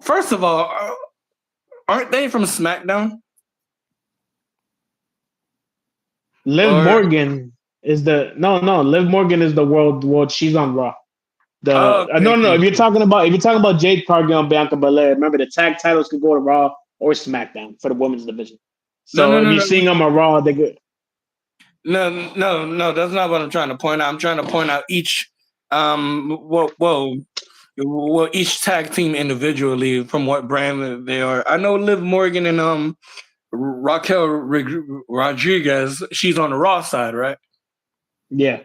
First of all, aren't they from SmackDown? Liv Or Morgan is the no. Liv Morgan is the world. She's on Raw. oh, The okay, no. okay, okay. If you're talking about Jade Cargill and Bianca Belair, remember the tag titles could go to Raw or SmackDown for the women's division. No, So no, if no, you're no, seeing them on Raw, they good. no, no, no. That's not what I'm trying to point out. I'm trying to point out each well, each tag team individually from what brand they are. I know Liv Morgan and Raquel Rodriguez. She's on the Raw side, right? Yeah,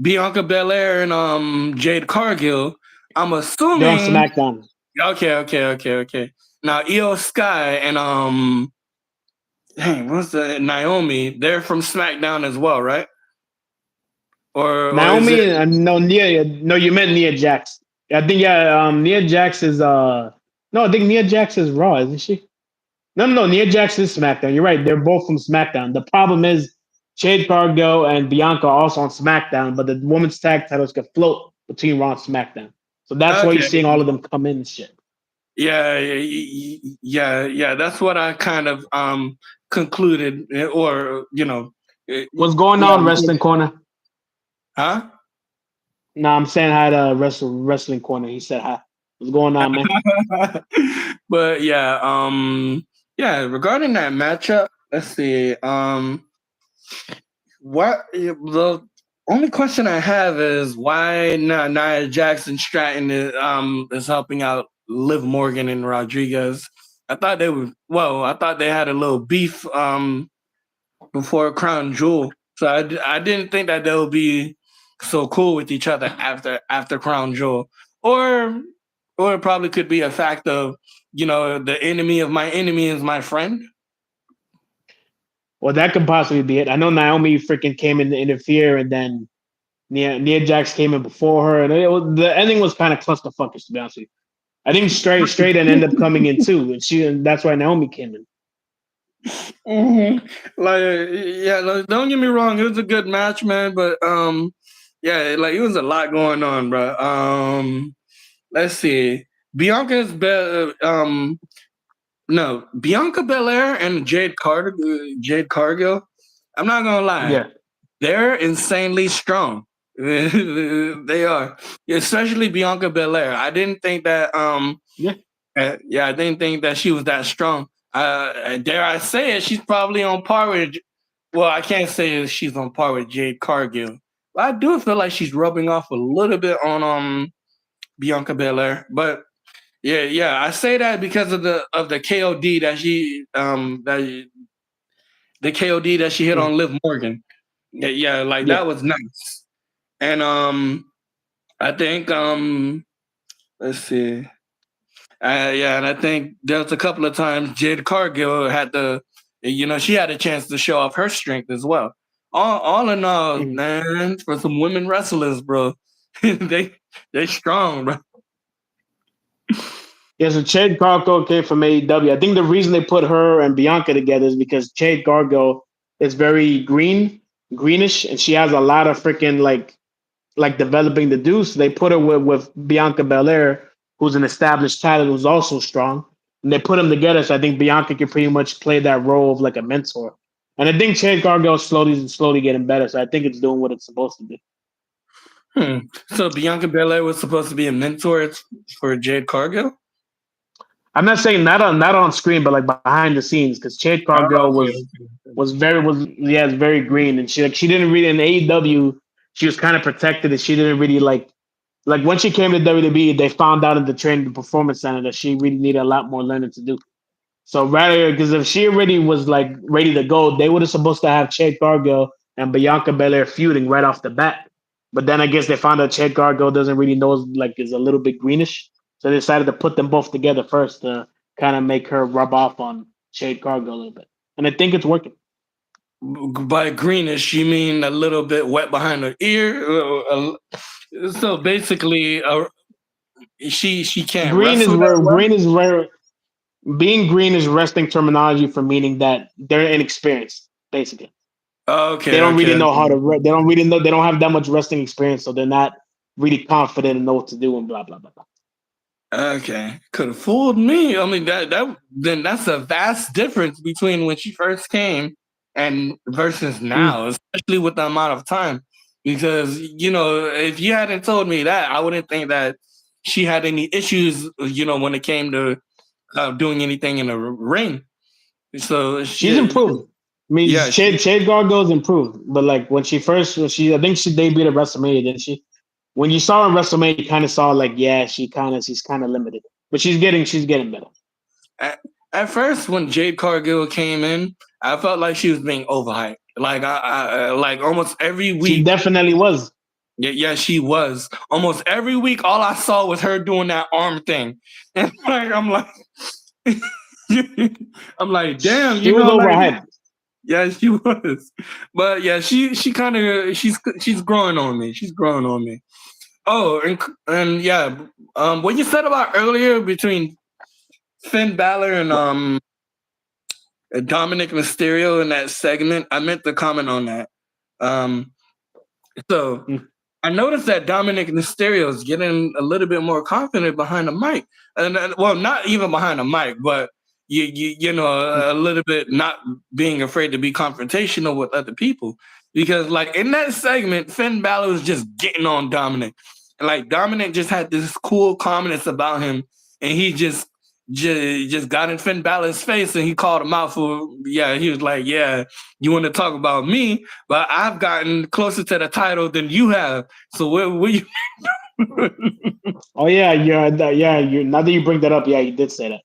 Bianca Belair and Jade Cargill. I'm they're on assuming. SmackDown. Okay, okay, okay, okay. Now Io Sky and dang, what's the Naomi? They're from SmackDown as well, right? Or is it? Naomi and no, you meant Nia Jax. I think Nia Jax is no, I think Nia Jax is Raw, isn't she? No, Nia Jax is SmackDown. You're right. They're both from SmackDown. The problem is Jade Cargill and Bianca are also on SmackDown, but the women's tag titles can float between Raw and SmackDown. So that's why you're Okay. seeing all of them come in and shit. Yeah, yeah, yeah. That's what I kind of concluded, or What's going yeah, on, Wrestling Corner? huh? No, I'm saying hi to Wrestling Corner. He said hi. What's going on, man? But yeah, regarding that matchup, let's see. What the only question I have is why Nia Jackson Stratton is helping out Liv Morgan and Rodriguez. I thought they were I thought they had a little beef before Crown Jewel, so I didn't think that they would be so cool with each other after Crown Jewel, or it probably could be a fact of the enemy of my enemy is my friend. Well, that could possibly be it. I know Naomi freaking came in to interfere, and then Nia Jax came in before her, and the ending was kind of clusterfuckish, to be honest with you. I think straight and ended up coming in too, and that's why Naomi came in. Like, yeah, like, don't get me wrong, it was a good match, man, but yeah, like it was a lot going on, bro. Let's see, Bianca's be- no Bianca Belair and Jade Cargill. I'm not gonna lie, Yeah, they're insanely strong. They are, especially Bianca Belair. I didn't think that yeah. yeah, I didn't think that she was that strong. Dare I say it, she's probably on par with. Well, I can't say she's on par with Jade Cargill, but I do feel like she's rubbing off a little bit on Bianca Belair. But yeah, yeah, I say that because of the KOD that the KOD that she hit Mm, on Liv Morgan. Yeah, yeah, like yeah. that was nice. And I think let's see. Yeah, and I think there was a couple of times Jade Cargill had the, she had a chance to show off her strength as well. All in all, Mhm. man, for some women wrestlers, bro, they strong, bro. Yeah, so Jade Cargill came from AEW. I think the reason they put her and Bianca together is because Jade Cargill is very greenish, and she has a lot of freaking like developing to do. So they put her with Bianca Belair, who's an established talent who's also strong. And they put them together. So I think Bianca can pretty much play that role of like a mentor. And I think Jade Cargill is slowly getting better. So I think it's doing what it's supposed to do. Hmm. So Bianca Belair was supposed to be a mentor for Jade Cargill. I'm not saying not on screen, but like behind the scenes, because Jade Oh, Cargill okay, was very green, and she didn't really in AEW. She was kind of protected, and she didn't really like when she came to WWE. They found out in the training the performance center that she really needed a lot more learning to do. So rather, because if she already was like ready to go, they would have supposed to have Jade Cargill and Bianca Belair feuding right off the bat. But then I guess they found out Jade Cargill doesn't really know, like is a little bit greenish, so they decided to put them both together first to kind of make her rub off on Jade Cargill a little bit. And I think it's working. by greenish, you mean a little bit wet behind the ear? So basically, she can't Green is wrestle that rare. well. Green is rare. Being green is wrestling terminology for meaning that they're inexperienced, basically. They Okay, don't really okay, know how to. okay. They don't really know. They don't have that much wrestling experience, so they're not really confident and know what to do and blah blah blah. Blah. Okay, could have fooled me. I mean, that's a vast difference between when she first came and versus Mm. now, especially with the amount of time. Because if you hadn't told me that, I wouldn't think that she had any issues. When it came to doing anything in the ring. So She's improved. I mean, yeah, Jade Gargoyle's improved, but like when she, I think she debuted at WrestleMania, didn't she? When you saw her in WrestleMania, you kind of saw like, yeah, she's kind of limited, but she's getting better. at, at first when Jade Cargill came in, I felt like she was being overhyped. Like like almost every She week. definitely was. Yeah, yeah, she was. Almost every week, all I saw was her doing that arm thing, and like I'm like, damn, She was like overhyped. yeah, she was. But yeah, she kind of she's growing on me. She's growing on me. Oh, and yeah, what you said about earlier between Finn Balor and Dominic Mysterio in that segment, I meant to comment on that. Um, so Mm. I noticed that Dominic Mysterio is getting a little bit more confident behind the mic, and well, not even behind the mic, but Mm. a little bit not being afraid to be confrontational with other people. Because like in that segment, Finn Balor was just getting on Dominic, and like Dominic just had this cool calmness about him, and he just got in Finn Balor's face and he called him out for yeah. He was like, "Yeah, you want to talk about me, but I've gotten closer to the title than you have. So where you?" Oh yeah, yeah. You now that you bring that up, yeah, you did say that.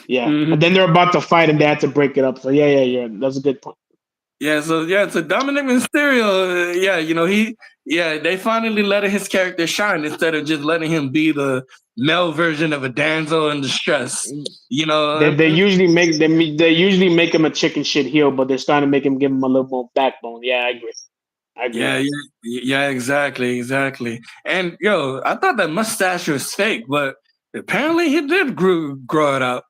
Yeah, and Mhm. then they're about to fight, and they had to break it up. So yeah. That's a good point. So Dominic Mysterio, yeah, they finally letting his character shine instead of just letting him be the male version of a damsel in distress. You They know, they usually make they usually make him a chicken shit heel, but they're starting to make him give him a little more backbone. Yeah, I agree. I agree. yeah, yeah, exactly, exactly. And yo, I thought that mustache was fake, but apparently he did grow it out.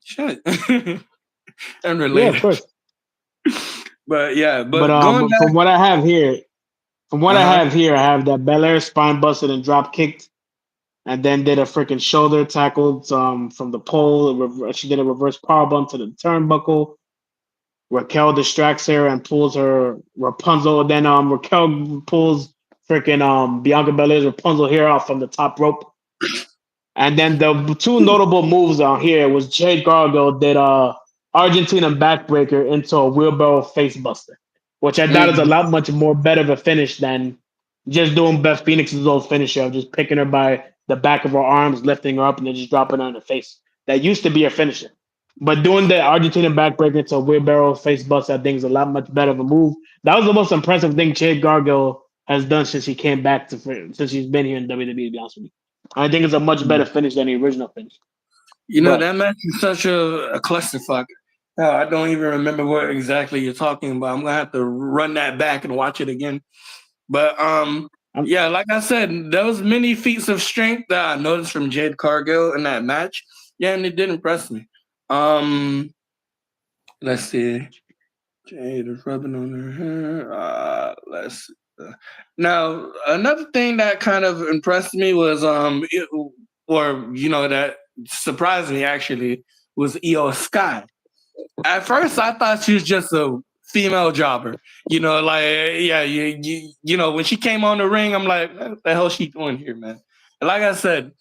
Shit. Yeah, of Unrelated. course. But yeah, But but going but back, from what I uh-huh. have here, I have that Belair spine busted and drop kicked, and then did a freaking shoulder tackle from the pole. She did a reverse power bump to the turnbuckle. Raquel distracts her and pulls her Rapunzel. Then Raquel pulls freaking Bianca Belair's Rapunzel hair off from the top rope. And then the two notable moves on here was Jade Gargo did Argentina backbreaker into a wheelbarrow facebuster, which I thought is a Mhm. lot much more better of a finish than just doing Beth Phoenix's old finisher of just picking her by the back of her arms, lifting her up, and then just dropping her in the face. That used to be her finisher. But doing the Argentina backbreaker to a wheelbarrow facebuster, I think is a lot much better of a move. That was the most impressive thing Jade Gargo has done since he came back since he's been here in WWE. To be honest with you, I think it's a much better finish than the original finish. You know, But that match is such a clusterfuck. Hell, I don't even remember what exactly you're talking about. I'm gonna have to run that back and watch it again. But I'm, yeah, like I said, there was many feats of strength that I noticed from Jade Cargill in that match. Yeah, and it did impress me. Um, let's see. Jade is rubbing on her hair. Let's see. Now another thing that kind of impressed me was or that surprised me actually was Io Sky. At first, I thought she was just a female jobber. Like yeah, when she came on the ring, I'm like, what the hell she doing here, man? And like I said,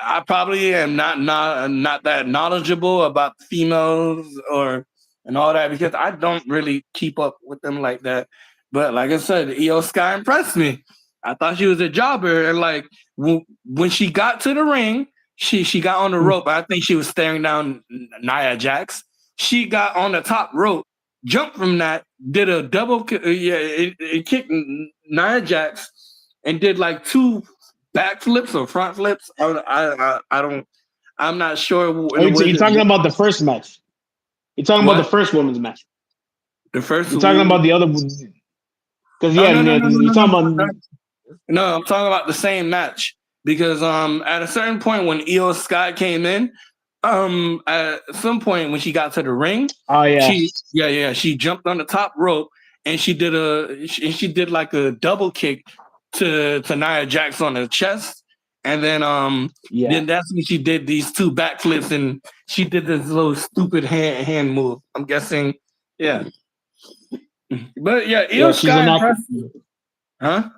I probably am not that knowledgeable about females or and all that because I don't really keep up with them like that. But like I said, Io Sky impressed me. I thought she was a jobber, and like when she got to the ring, she got on the rope. I think she was staring down Nia Jax. She got on the top rope, jumped from that, did a double, it kicked Nia Jax, and did like two backflips or front flips. I don't. I'm not sure. you're talking about the first match. You're talking about the What first women's match. the first? You're talking about the other because Oh yeah, no no no no you're no no talking no. about No, I'm talking about the same match because at a certain point when Io Sky came in, at some point when she got to the ring, oh yeah she jumped on the top rope and she did like a double kick to Nia Jax on the chest, and yeah then that's when she did these two backflips and she did this little stupid hand move. I'm guessing, yeah, but yeah, Io yeah she's Sky an impressed me, huh?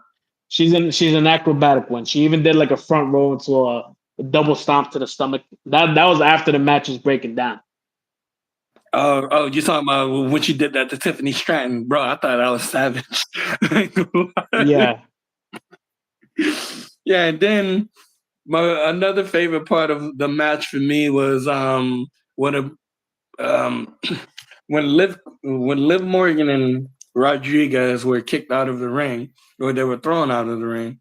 she's an acrobatic one. She even did like a front roll into a double stomp to the stomach. That was after the match was breaking down. Oh, you talking about when she did that to Tiffany Stratton, bro? I thought that was savage. Yeah, Yeah, and then my another favorite part of the match for me was when a um when Liv Morgan and Rodriguez were kicked out of the ring or they were thrown out of the ring.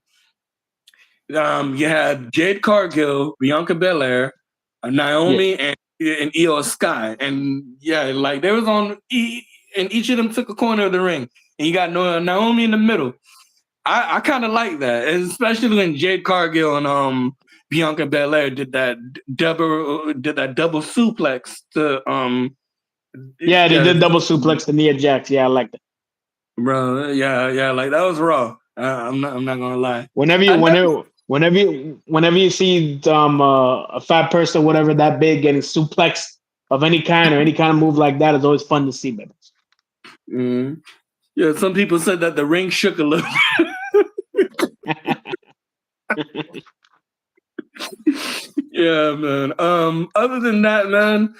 You had Jade Cargill, Bianca Belair, yeah, Naomi, and Io Sky, and yeah, like they was and each of them took a corner of the ring, and you got Naomi in the middle. I kind of like that, especially when Jade Cargill and Bianca Belair did that double suplex to yeah. They yeah, did double suplex to Nia Jax. Yeah, I like that. bro, yeah, like that was raw. I'm not gonna lie. Whenever you Another whenever whenever you see a fat person, whatever that big, getting suplexed of any kind or any kind of move like that, is always fun to see, baby. mm, yeah, some people said that the ring shook a little. Yeah, man. Other than that, man,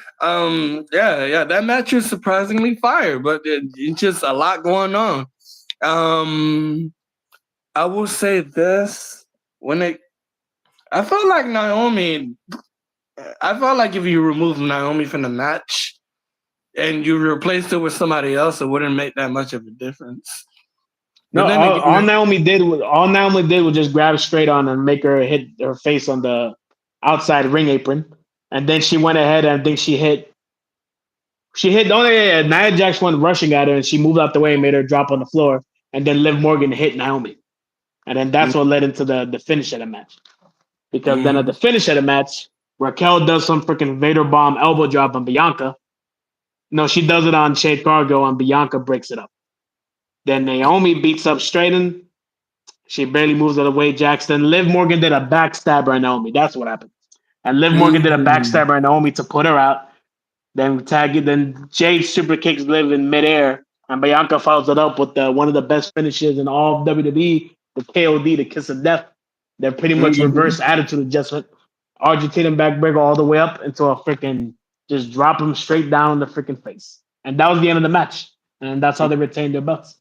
yeah, that match is surprisingly fire, but it's just a lot going on. Um, I will say this: when it, I felt like Naomi. I felt like if you remove Naomi from the match and you replaced her with somebody else, it wouldn't make that much of a difference. No, But then all again, Naomi did was just grab straight on and make her hit her face on the outside ring apron, and then she went ahead and I think she hit. Oh yeah, Nia Jax went rushing at her and she moved out the way and made her drop on the floor, and then Liv Morgan hit Naomi, and then that's what led into the finish of the match. Because then at the mm, finish of the match, Raquel does some freaking Vader bomb elbow drop on Bianca. No, she does it on Jade Cargill and Bianca breaks it up. Then Naomi beats up Strayton. She barely moves out of the way. Jackson. Liv Morgan did a backstabber on Naomi. That's what happened. And Liv Morgan did a mm, backstabber on Naomi to put her out. Then tag it. Then Jade super kicks Liv in midair, and Bianca follows it up with one of the best finishes in all of WWE, the KOD, the Kiss of Death. They're pretty much mm, reverse attitude, just Argentinian backbreaker all the way up into a freaking just drop him straight down in the freaking face. And that was the end of the match. And that's how they retained their belts.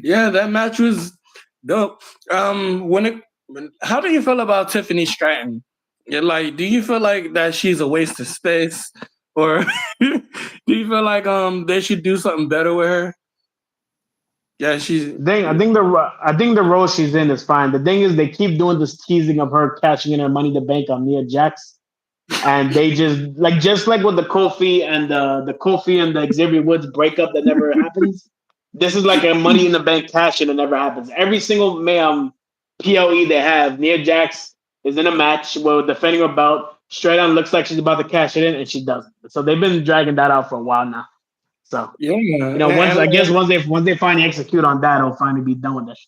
yeah, that match was dope. How do you feel about Tiffany Stratton? Yeah, like, do you feel like that she's a waste of space, or do you feel like they should do something better with her? Yeah, she's I think the role she's in is fine. The thing is, they keep doing this teasing of her cashing in her Money in the Bank on Nia Jax, and they just like with the Kofi and the Xavier Woods breakup that never happens. This is like a Money in the Bank cash in that never happens. Every single PLE they have, Nia Jax is in a match where defending her belt. Straight on looks like she's about to cash it in, and she doesn't. So they've been dragging that out for a while now. So yeah, once and I guess like, once they finally execute on that, it'll finally be done with that.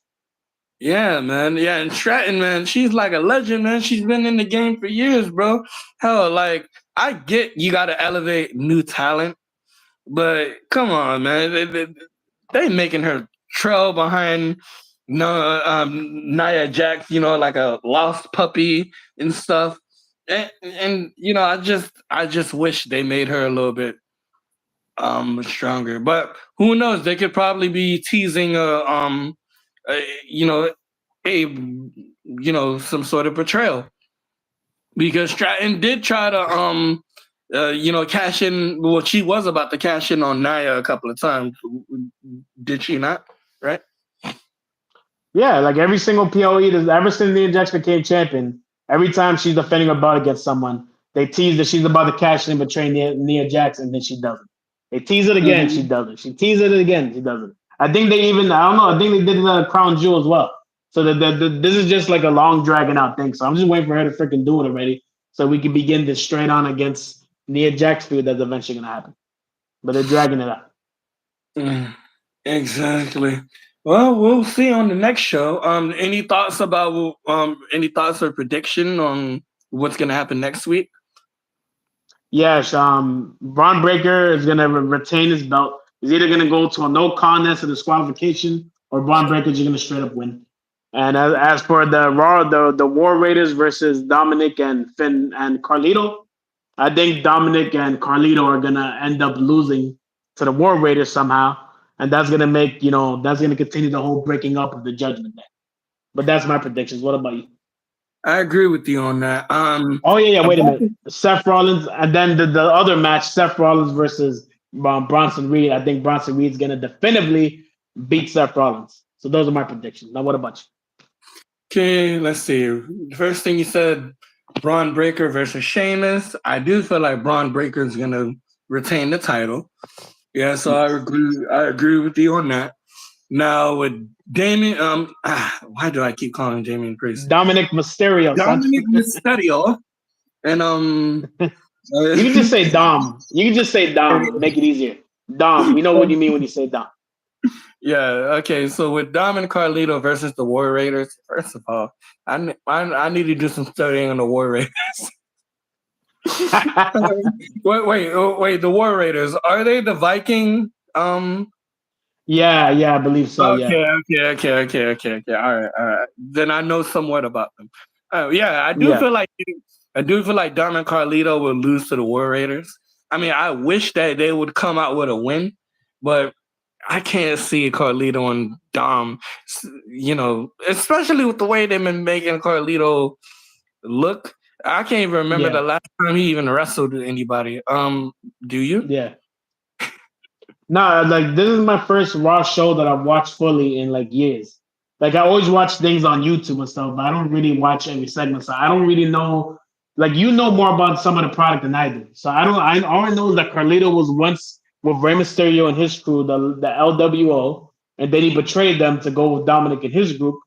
yeah, man. Yeah, and Stratton, man, she's like a legend, man. She's been in the game for years, bro. Hell, like, I get you got to elevate new talent, but come on, man. They making her trail behind no Nia Jax, like a lost puppy and stuff. And I just wish they made her a little bit stronger. But who knows? They could probably be teasing a you know a some sort of betrayal because Stratton did try to cash in. Well, she was about to cash in on Nia a couple of times. Did she not? Right? Yeah, like every single PLE that's ever since Nia Jax became champion, every time she's defending her belt against someone, they tease that she's about to cash in and betray Nia Jax, and then she doesn't. They tease it again, she Mhm. doesn't. She teases it again, she doesn't. I think they even, I don't know, I think they did the Crown Jewel as well. So this is just like a long dragging out thing. So I'm just waiting for her to freaking do it already so we can begin this straight on against Nia Jax feud that's eventually going to happen. But they're dragging it out. Mm, exactly. Well, we'll see on the next show. Any thoughts or prediction on what's gonna happen next week? Yes, Braun Breaker is going to retain his belt. He's either going to go to a no contest or disqualification, or Braun Breaker is going to straight up win. And as for the Raw, the War Raiders versus Dominic and Finn and Carlito, I think Dominic and Carlito are going to end up losing to the War Raiders somehow, and that's going to make that's going to continue the whole breaking up of the Judgment Day. But that's my predictions. What about you? I agree with you on that. Oh yeah. Wait a About minute. Seth Rollins, and then the other match, Seth Rollins versus Bronson Reed. I think Bronson Reed's gonna definitively beat Seth Rollins. So those are my predictions. Now, what about okay, let's see. The first thing you said, Braun Breaker versus Sheamus. I do feel like Braun Breaker is gonna retain the title. Yeah, so you? I Yes. agree. I agree with you on that. Now with Damien, why do I keep calling Damien Priest? Dominic Mysterio, son. Dominic Mysterio, and You can just say Dom. You can just say Dom. Make it easier. Dom. We know what you mean when you say Dom. yeah. Okay, so with Dom and Carlito versus the War Raiders, first of all, I need to do some studying on the War Raiders. wait. The War Raiders, are they the Viking? Yeah, I believe so. Yeah, Okay. All right. Then I know somewhat about them. Yeah, yeah, I do feel like Dom and Carlito will lose to the War Raiders. I mean, I wish that they would come out with a win, but I can't see Carlito and Dom. Especially with the way they've been making Carlito look. I can't even remember the yeah, last time he even wrestled anybody. Do you? yeah. No, like this is my first Raw show that I've watched fully in like years. Like I always watch things on YouTube and stuff, but I don't really watch every segment. So I don't really know. Like you know more about some of the product than I do. So I don't. I all I know is that Carlito was once with Rey Mysterio and his crew, the LWO, and then he betrayed them to go with Dominic and his group,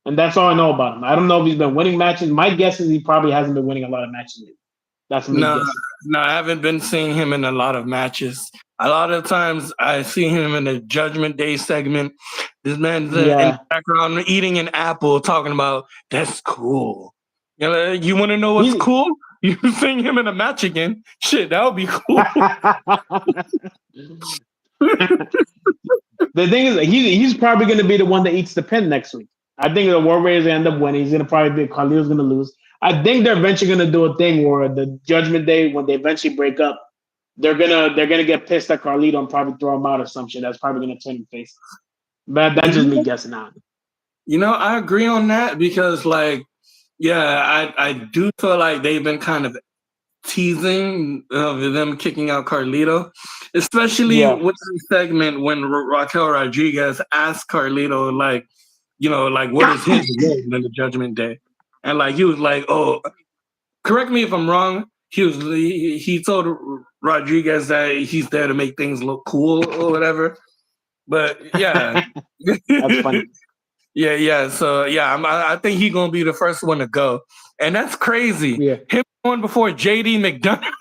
and that's all I know about him. I don't know if he's been winning matches. My guess is he probably hasn't been winning a lot of matches. That's me No, guessing. no, I haven't been seeing him in a lot of matches. A lot of times I see him in the Judgment Day segment. This man's in the Yeah, background eating an apple, talking about that's cool. You want to know what's he's cool? You seeing him in a match again? Shit, that would be cool. the thing is, he's probably going to be the one that eats the pin next week. I think the War Raiders end up winning. He's going to probably be Carlito's going to lose. I think they're eventually going to do a thing where the Judgment Day, when they eventually break up, they're gonna get pissed at Carlito and probably throw him out or some shit. That's probably going to turn him face. But that's you just me know, guessing now. I agree on that because, like, yeah, I do feel like they've been kind of teasing of them kicking out Carlito, especially Yeah. with the segment when Raquel Rodriguez asked Carlito, like, like what is his role in the Judgment Day, and like he was like, oh, correct me if I'm wrong. He told Rodriguez that he's there to make things look cool or whatever. But yeah, That's funny. yeah. So yeah, I think he's gonna be the first one to go, and that's crazy. Yeah. Him going before JD McDonough.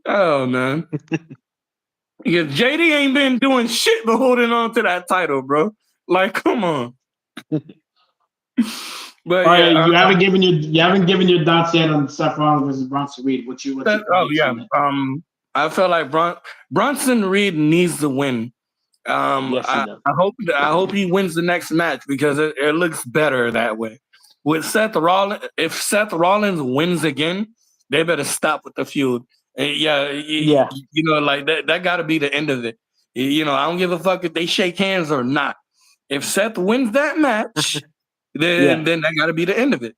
Oh man, yeah, JD ain't been doing shit but holding on to that title, bro. Like, come on. But All right, yeah, you haven't given your thoughts yet on Seth Rollins versus Bronson Reed. What's your oh predictions yeah. on that? I feel like Bronson Reed needs to win. Yes, he does. I hope he wins the next match because it looks better that way. With Seth Rollins, if Seth Rollins wins again, they better stop with the feud. Yeah, Yeah. like that got to be the end of it. I don't give a fuck if they shake hands or not. If Seth wins that match, Yeah. then that got to be the end of it.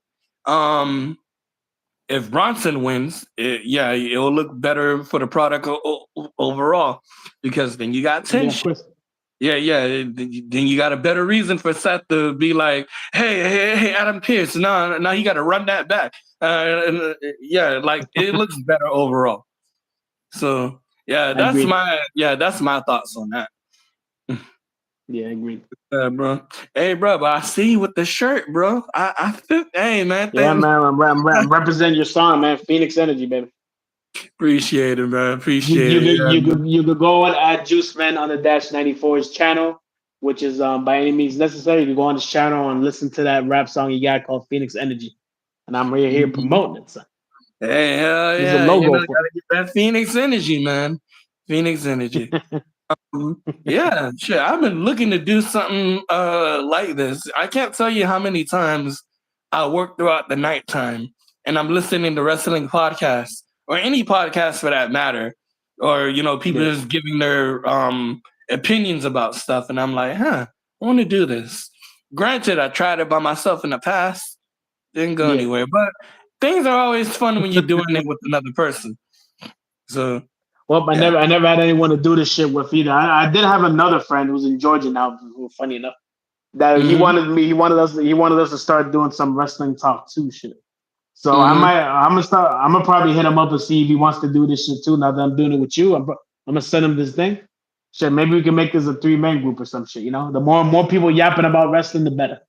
If Bronson wins, it'll look better for the product overall because then you got Yeah, of tension. course. Yeah. Then you got a better reason for Seth to be like, hey, Adam Pearce. No, now you got to run that back. Yeah, like it looks better overall. So yeah, Agreed. that's my thoughts on that. Yeah, agreed. Bro. Hey, bro, but I see you with the shirt, bro. I feel, hey, man, Yeah, man. I'm representing your song, man. Phoenix Energy, baby. appreciate it, man. You Appreciate you it. could Yeah, you man. could you could go on at Juice Man on the Dash 94's channel, which is by any means necessary. You can go on his channel and listen to that rap song he got called Phoenix Energy. And I'm right here Mhm. promoting it. So Hey, hell there's a yeah. logo for Gotta get that Phoenix energy, man. Phoenix energy. it. Yeah, shit. I've been looking to do something like this. I can't tell you how many times I work throughout the nighttime and I'm listening to wrestling podcasts or any podcast for that matter, or people Yeah. just giving their opinions about stuff, and I'm like, I want to do this. Granted, I tried it by myself in the past, didn't go Yeah. anywhere, but things are always fun when you're doing it with another person. So Well, yeah. I never had anyone to do this shit with either. I did have another friend who's in Georgia now. Who, funny enough, that Hmm. he wanted us to start doing some wrestling talk too shit. So Hmm. I'm gonna probably hit him up and see if he wants to do this shit too. Now that I'm doing it with you, I'm gonna send him this thing. Shit, maybe we can make this a 3-man group or some shit. The more people yapping about wrestling, the better.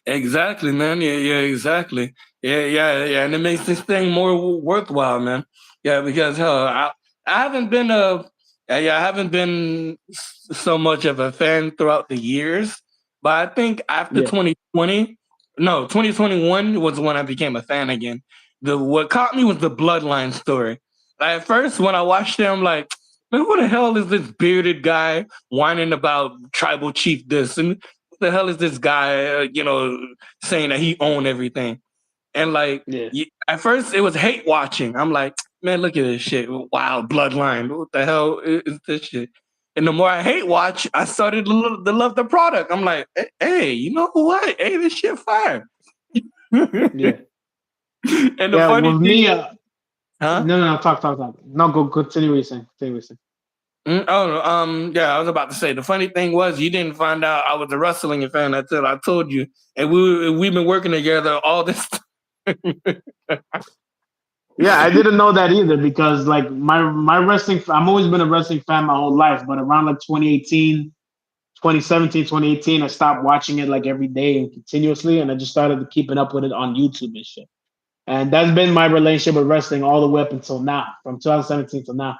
Exactly, man. Yeah, exactly. Yeah, and it makes this thing more worthwhile, man. Yeah, because hell, I haven't been I haven't been so much of a fan throughout the years, but I think after Yeah, 2020, no, 2021 was when I became a fan again. The what caught me was the Bloodline story. Like, at first, when I watched it, I'm like, man, who the hell is this bearded guy whining about tribal chief this and the hell is this guy, saying that he owned everything? And like, yeah, at first it was hate watching. I'm like, man, look at this shit. Wow, bloodline. What the hell is this shit? And the more I hate watch, I started to love the product. I'm like, hey, you know what? Hey, this shit fire. And yeah, the yeah. funny With thing me, is, huh? no, talk. No, go continue what you're saying. Continue what you're saying. Yeah, I was about to say the funny thing was you didn't find out I was a wrestling fan until I told you, and we've been working together all this. Yeah, I didn't know that either because like my wrestling, I've always been a wrestling fan my whole life, but around like 2018, 2017, 2018, I stopped watching it like every day and continuously, and I just started keeping up with it on YouTube and shit. And that's been my relationship with wrestling all the way up until now, from 2017 to now.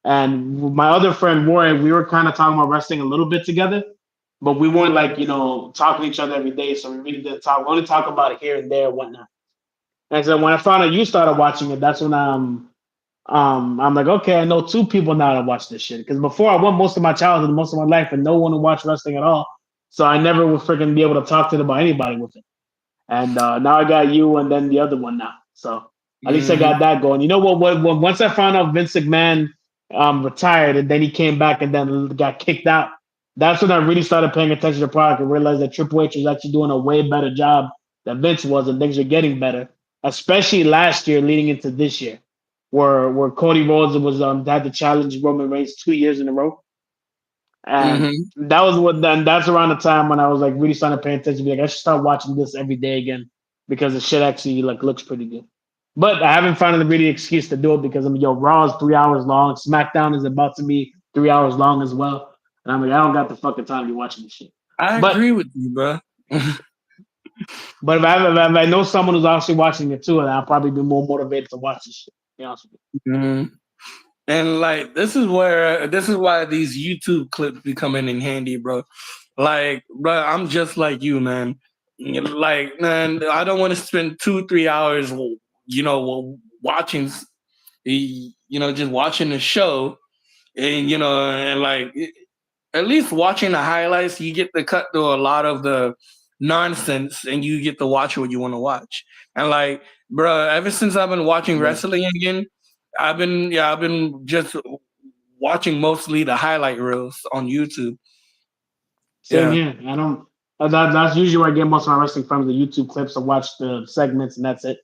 And with my other friend Warren, we were kind of talking about wrestling a little bit together, but we weren't like talking to each other every day, so we really didn't talk. We only talk about it here and there and whatnot. And so when I found out you started watching it, that's when I'm like, okay, I know two people now that watch this shit. Because before I went most of my childhood, most of my life, and no one who watched wrestling at all. So I never would freaking be able to talk to them about anybody with it. And now I got you and then the other one now. So at least I Mhm. got that going. You know what? Once I found out Vince McMahon retired and then he came back and then got kicked out, that's when I really started paying attention to the product and realized that Triple H was actually doing a way better job than Vince was, and things are getting better. especially last year leading into this year, where Cody Rhodes was had to challenge Roman Reigns 2 years in a row, and Mm-hmm. that was what. Then that's around the time when I was like really starting to pay attention. Be like, I should start watching this every day again because the shit actually like looks pretty good. But I haven't found a really excuse to do it because Raw is 3 hours long. SmackDown is about to be 3 hours long as well, and I'm like, I don't got the fucking time to be watching this shit. I But agree with you, bro. but if I know someone who's actually watching it too, then I'll probably be more motivated to watch this shit. To be honest with Mhm. And like this is why these YouTube clips be coming in handy, bro. Like, bro, I'm just like you, man. Like, man, I don't want to spend 2-3 hours, watching, just watching the show, and and like at least watching the highlights, you get to cut through a lot of the nonsense, and you get to watch what you want to watch. And like, bro, ever since I've been watching you. Yeah. wrestling again, I've been just watching mostly the highlight reels on YouTube. Same Yeah. here. I don't. That's usually where I get most of my wrestling from the YouTube clips. I watch the segments and that's it.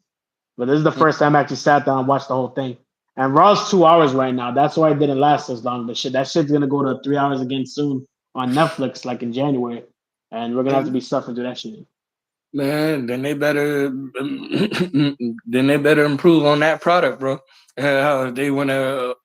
But this is the first time I actually sat down and watched the whole thing. And Raw's 2 hours right now. That's why it didn't last as long. But shit, that shit's gonna go to 3 hours again soon on Netflix, like in January. And we're gonna have to And be suffering through that shit. man, then they better improve on that product, bro. How they want to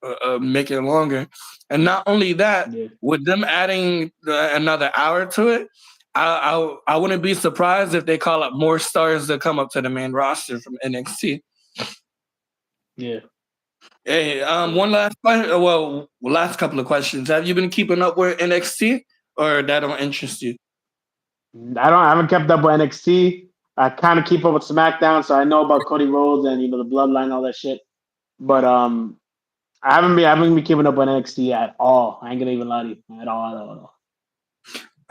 make it longer, and not only that, Yeah. with them adding another hour to it, I wouldn't be surprised if they call up more stars to come up to the main roster from NXT. Yeah. Hey, Yeah. one last question. Well, last couple of questions. Have you been keeping up with NXT, or that don't interest you? I haven't kept up with NXT. I kind of keep up with SmackDown, so I know about Cody Rhodes and the bloodline, all that shit. But I haven't been keeping up with NXT at all. I ain't gonna even lie to you. At all.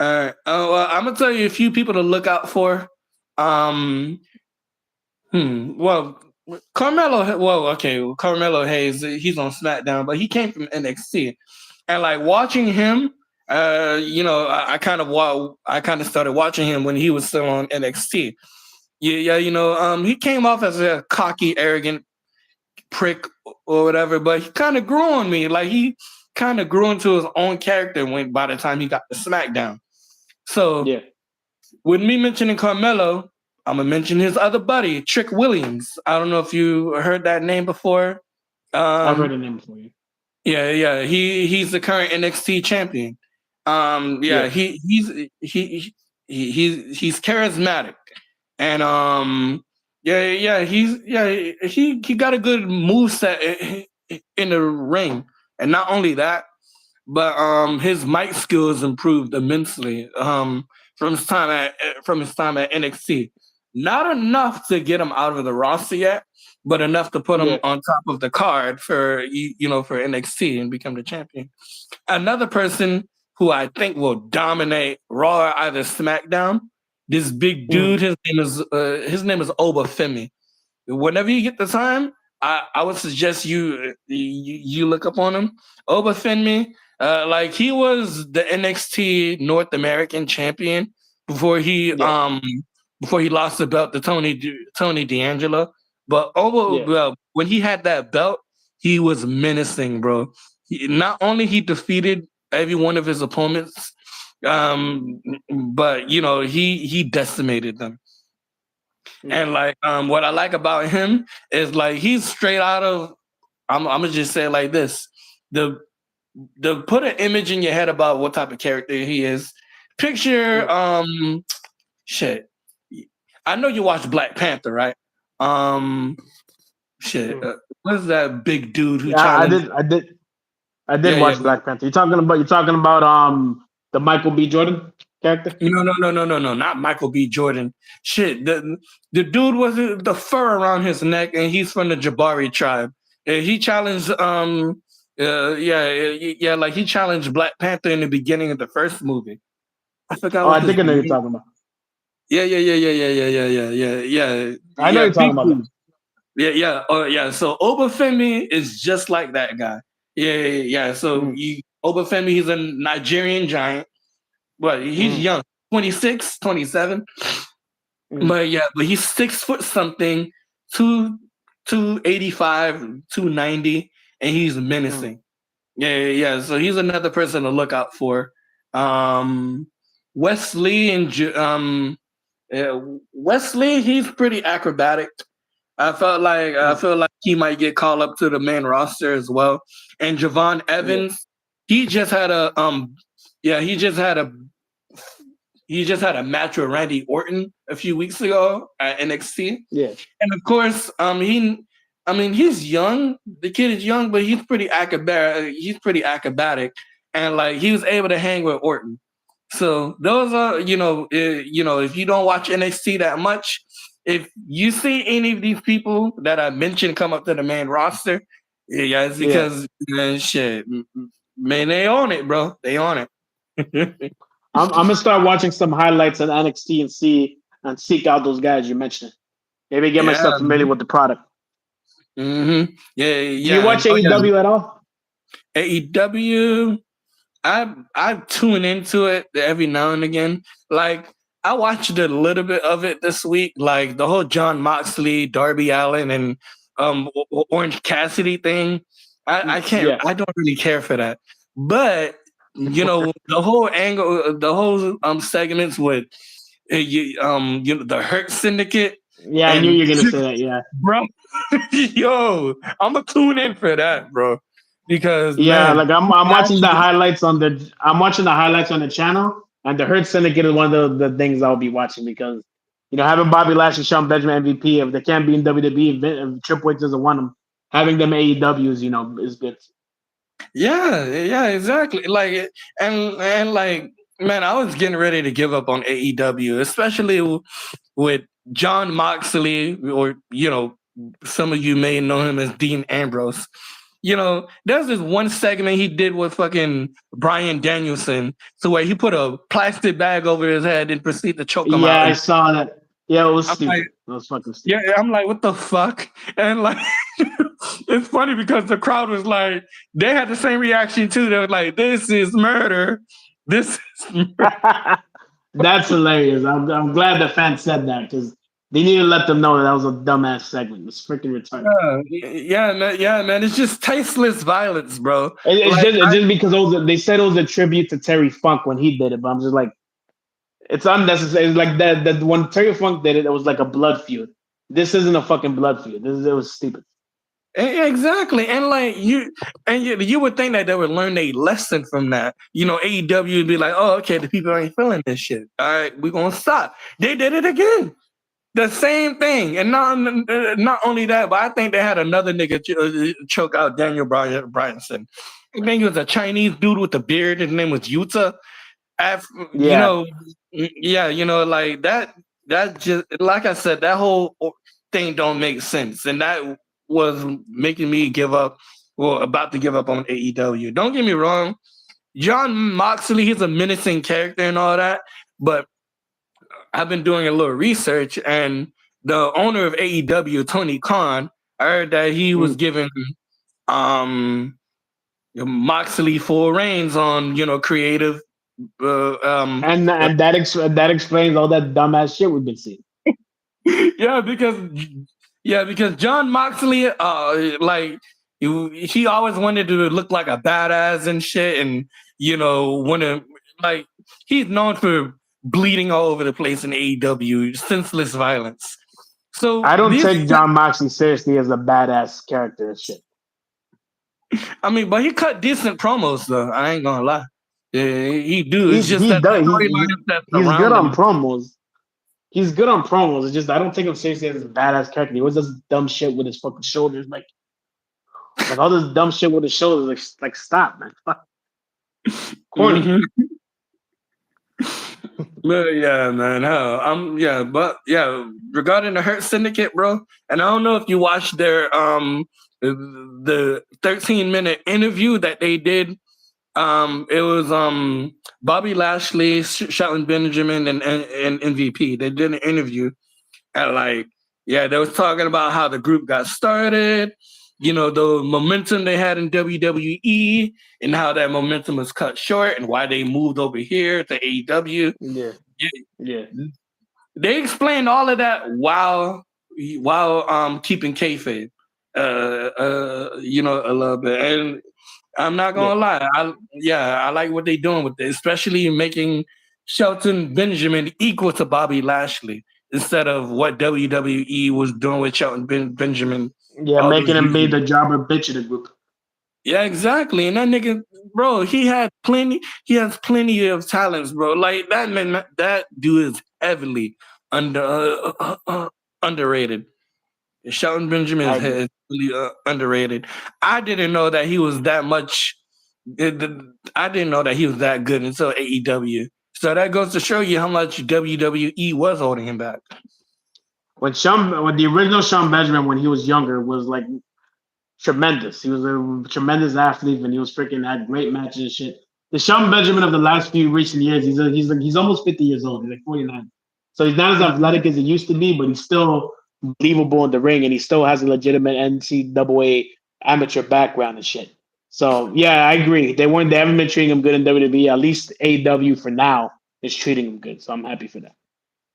All right. Well, I'm gonna tell you a few people to look out for. Um, Well, Carmelo. Well, okay. Carmelo Hayes. He's on SmackDown, but he came from NXT, and like watching him. I kind of started watching him when he was still on NXT. Yeah, yeah. He came off as a cocky, arrogant prick or whatever, but he kind of grew on me. Like he kind of grew into his own character when by the time he got to SmackDown. So Yeah, with me mentioning Carmelo, I'm gonna mention his other buddy, Trick Williams. I don't know if you heard that name before. I've heard Um, the name before you. yeah, yeah, he's the current NXT champion. Yeah, Yeah, he's charismatic, and he got a good move set in the ring, and not only that, but his mic skills improved immensely from his time at NXT. Not enough to get him out of the roster yet, but enough to put him yeah, on top of the card for for NXT and become the champion. Another person who I think will dominate Raw or either SmackDown. This big mm, dude, his name is Oba Femi. Whenever you get the time, I would suggest you look up on him. Oba Femi, like he was the NXT North American champion before he yeah, um before he lost the belt to Tony D'Angelo. But Oba, yeah, well, when he had that belt, he was menacing, bro. Not only he defeated every one of his opponents, um, but he decimated them. mm, And like what I like about him is like he's straight out of I'm gonna just say it like this. The the put an image in your head about what type of character he is. Picture mm, shit. I know you watched Black Panther, right? Um shit. mm. What's that big dude who Yeah, I challenged? did, I did, I did Yeah, yeah. watch Black Panther. You talking about the Michael B. Jordan character? No, not Michael B. Jordan. Shit, the dude was the fur around his neck, and he's from the Jabari tribe. And he challenged, yeah, like he challenged Black Panther in the beginning of the first movie. I forgot Oh, what I his think I know you're name. talking about. I know Yeah, you're talking big about dude. Yeah. So Obafemi is just like that guy. Yeah. that. So Obafemi, he's a Nigerian giant. But he's Mm, young, 26, 27. mm, But yeah, but he's 6 foot something, two 285, 290, and he's Mm. menacing. Yeah. So he's another person to look out for. Um, Wesley uh, Wesley, he's pretty acrobatic. I Mm. feel like he might get called up to the main roster as well. And Javon Yeah. Evans, he just had a yeah, he just had a match with Randy Orton a few weeks ago at NXT. Yeah. And of course, I mean, he's young. The kid is young, but he's pretty acrobatic. He's pretty acrobatic, and like he was able to hang with Orton. So those are, if you don't watch NXT that much, if you see any of these people that I mentioned come up to the main roster, yeah, it's Yeah. because man, shit, man, they own it, bro. They own it. I'm gonna start watching some highlights on NXT and seek out those guys you mentioned. Maybe get Yeah. myself familiar with the product. Yeah, Do you yeah. watch Oh yeah. AEW at all? AEW. I tune into it every now and again. Like I watched a little bit of it this week, like the whole John Moxley, Darby Allin, and Orange Cassidy thing. I can't. Yeah. I don't really care for that. But the whole angle, the whole segments with the Hurt Syndicate Yeah, I knew and you were gonna say that. Yeah. bro, yo, I'm gonna tune in for that, bro, because Yeah, man, like I'm watching the highlights on the I'm watching the highlights on the channel, and the Hurt Syndicate is one of the things I'll be watching because having Bobby Lashley, Shawn Benjamin MVP, if they can't be in WWE, if Triple H doesn't want them, having them AEW is good. yeah, exactly. Like and like man, I was getting ready to give up on AEW, especially with John Moxley, or some of you may know him as Dean Ambrose. There's this one segment he did with fucking Brian Danielson, so where he put a plastic bag over his head and proceeded to choke him Yeah, out. I And saw that. Yeah, it was I'm like, stupid. It was fucking yeah, stupid. I'm like, what the fuck? And like, it's funny because the crowd was like, they had the same reaction too. They were like, this is murder. This is murder. That's hilarious. I'm glad the fans said that because they need to let them know that was a dumbass segment. It's freaking retarded. Yeah, man. It's just tasteless violence, bro. Like, It's just because they said it was a tribute to Terry Funk when he did it, but I'm just like it's unnecessary. It's like that when Terry Funk did it, it was like a blood feud. This isn't a fucking blood feud. It was stupid. exactly. And like you would think that they would learn a lesson from that. AEW would be like, oh, okay, the people ain't feeling this shit. All right, we're gonna stop. They did it again. The same thing, and not only that, but I think they had another nigga choke out Daniel Bryanson. I think he was a Chinese dude with a beard. His name was Yuta. Af- you Yeah, know, yeah, like that. That just like I said, that whole thing don't make sense, and that was making me give up. Well, about to give up on AEW. Don't get me wrong, John Moxley, he's a menacing character and all that, but I've been doing a little research, and the owner of AEW, Tony Khan, I heard that he was mm. giving um Moxley full reins on creative. And that explains all that dumbass shit we've been seeing. Yeah, because John Moxley, like he always wanted to look like a badass and shit, and want to like he's known for bleeding all over the place in AEW, senseless violence. So I don't this, take John Moxley seriously as a badass character and shit. I mean, but he cut decent promos though. I ain't gonna lie. Yeah, he do. It's just He that the does storylines that he's good surround on him. promos. He's good on promos. It's just I don't take him seriously as a badass character. He always does dumb shit with his fucking shoulders, like all this dumb shit with his shoulders. Like stop, man. Fuck. Corny. Mhm. But yeah, man. Yeah, but yeah, regarding the Hurt Syndicate, bro, and I don't know if you watched their the 13-minute interview that they did. It was Bobby Lashley, Shelton Benjamin, and MVP. They did an interview, and they was talking about how the group got started, the momentum they had in WWE, and how that momentum was cut short, and why they moved over here to AEW. Yeah. Yeah. They explained all of that while while keeping kayfabe, a little bit. And I'm not Yeah. gonna lie, I like what they're doing with it, especially making Shelton Benjamin equal to Bobby Lashley instead of what WWE was doing with Shelton Benjamin Yeah, all making these him years be ago. the jobber bitch of the group. Yeah, exactly. And that nigga, bro, he has plenty of talents, bro. Like that man, that dude is heavily underrated. Shelton Benjamin I is agree. really underrated. I didn't know that he was that much. I didn't know that he was that good until AEW. So that goes to show you how much WWE was holding him back. When the original Sean Benjamin, when he was younger, was like tremendous. He was a tremendous athlete, and he was freaking had great matches and shit. The Sean Benjamin of the last few recent years, he's almost 50 years old. He's like 49, so he's not as athletic as he used to be, but he's still believable in the ring, and he still has a legitimate NCAA amateur background and shit. So yeah, I agree. They haven't been treating him good in WWE. At least AEW for now is treating him good, so I'm happy for that.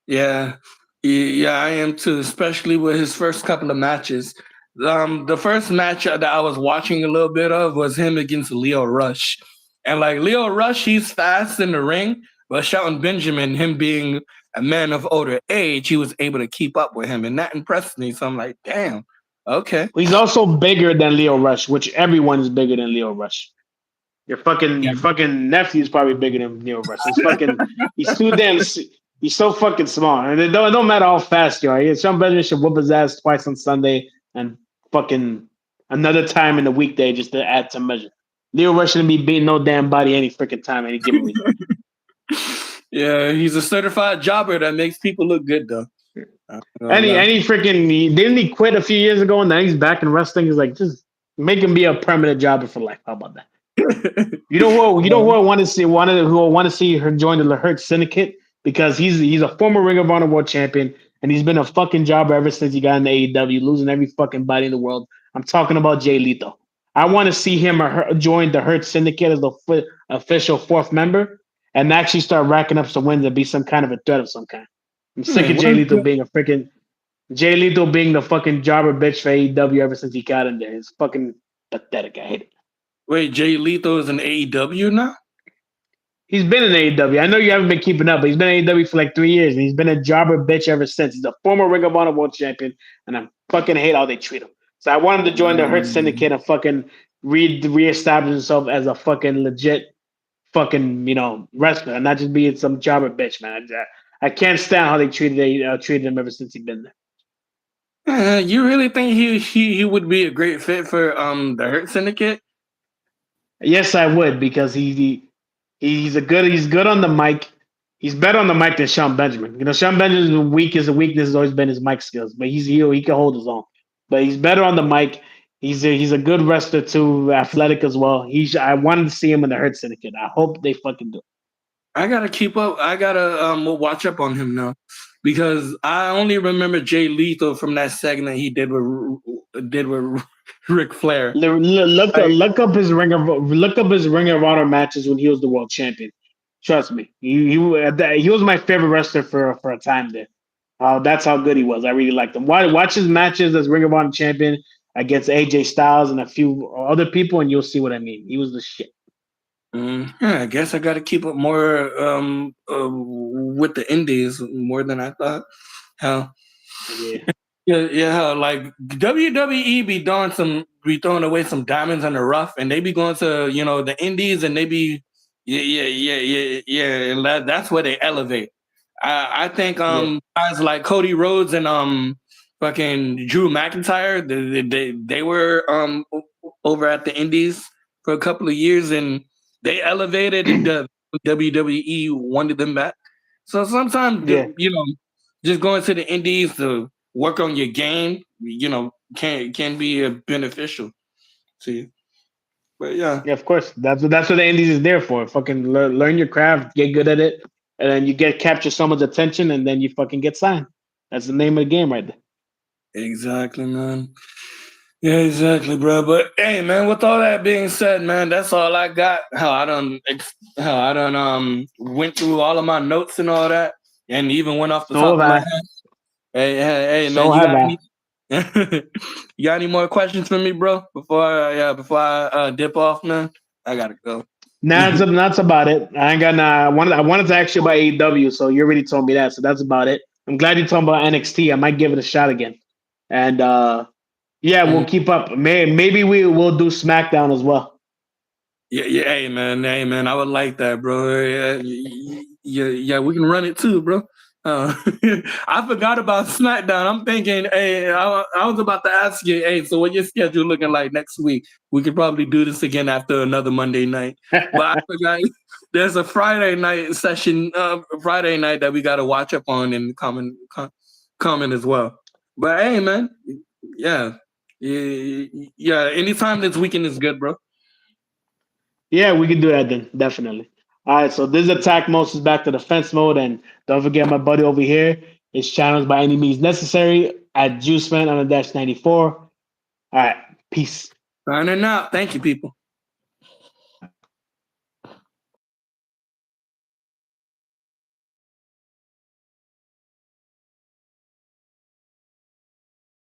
Yeah, yeah, I am too. Especially with his first couple of matches. The first match that I was watching a little bit of was him against Leo Rush, and like Leo Rush, he's fast in the ring, but Shelton Benjamin, him being a man of older age, he was able to keep up with him, and that impressed me. So I'm like, damn, okay, He's also bigger than Leo Rush, which everyone is bigger than Leo Rush. yeah. Your fucking nephew is probably bigger than Leo Rush. He's too damn he's so fucking small. And it don't matter how fast you are. Sean Benjamin should whoop his ass twice on Sunday and fucking another time in the weekday just to add some measure. Leo Rush shouldn't be beating no damn body any freaking time, any given week. Yeah, he's a certified jobber that makes people look good though. Any freaking didn't he quit a few years ago and now he's back in wrestling? He's like, just make him be a permanent jobber for life. How about that? You know who I want to see who I want to see her join the Hurt Syndicate because he's a former Ring of Honor World Champion and he's been a fucking jobber ever since he got in the AEW, losing every fucking body in the world. I'm talking about Jay Lethal. I want to see him or her join the Hurt Syndicate as the official fourth member and actually start racking up some wins and be some kind of a threat of some kind. I'm sick Man, of Jay Lethal being the fucking jobber bitch for AEW ever since he got in there. It's fucking pathetic. I hate it. wait, Jay Lethal is in AEW now? He's been in AEW. I know you haven't been keeping up, but he's been in AEW for like 3 years, and he's been a jobber bitch ever since. He's a former Ring of Honor World Champion, and I fucking hate how they treat him. So I want him to join the Hurt Mm. Syndicate and fucking reestablish himself as a fucking legit fucking wrestler, and not just being some jobber bitch, man. I can't stand how they treated him ever since he's been there. You really think he would be a great fit for the Hurt Syndicate? Yes, I would because he's good on the mic. He's better on the mic than Sean Benjamin. Sean Benjamin's weakness has always been his mic skills, but he can hold his own. But he's better on the mic. He's a good wrestler too, athletic as well. I wanted to see him in the Hurt Syndicate. I hope they fucking do. I gotta keep up. I gotta watch up on him now because I only remember Jay Lethal from that segment he did with Ric Flair. Like, Look up his Ring of Honor matches when he was the world champion. Trust me, he was my favorite wrestler for a time there. That's how good he was. I really liked him. Watch his matches as Ring of Honor champion against AJ Styles and a few other people, and you'll see what I mean. He was the shit. yeah, I guess I gotta keep up more with the Indies more than I thought. Hell, Yeah, yeah. Like WWE be throwing away some diamonds in the rough, and they be going to the Indies, and they be and that's where they elevate. I think yeah, guys like Cody Rhodes and fucking Drew McIntyre, they were over at the Indies for a couple of years, and they elevated, and the WWE wanted them back. So sometimes yeah. just going to the Indies to work on your game, can be beneficial to you. But yeah. Yeah, of course. That's what the Indies is there for. Fucking learn your craft, get good at it, and then you get capture someone's attention, and then you fucking get signed. That's the name of the game right there. Exactly, man. Yeah, exactly, bro. But hey, man, with all that being said, man, that's all I got. How I done went through all of my notes and all that, and even went off the So top have of my I. head. Hey, man, So have I. you got any more questions for me, bro? Before I dip off, man, I gotta go. Nah, that's about it. I ain't got. Nah, I wanted to ask you about AEW, so you already told me that. So that's about it. I'm glad you told me about NXT. I might give it a shot again. And yeah, we'll Mhm. keep up. Maybe we will do SmackDown as well. Yeah, hey man, I would like that, bro. Yeah, we can run it too, bro. Uh, I forgot about SmackDown. I'm thinking, hey, I was about to ask you, hey, so what your schedule looking like next week? We could probably do this again after another Monday night. But I forgot there's a Friday night session, Friday night that we got to watch up on and comment as well. But hey, man, yeah, yeah. Anytime this weekend is good, bro. Yeah, we can do that then. Definitely. All right. So this is attack mode. Is back to defense mode, and don't forget my buddy over here. His channels by any means necessary at JuiceMan on the dash 94. All right. Peace. Signing out. Thank you, people.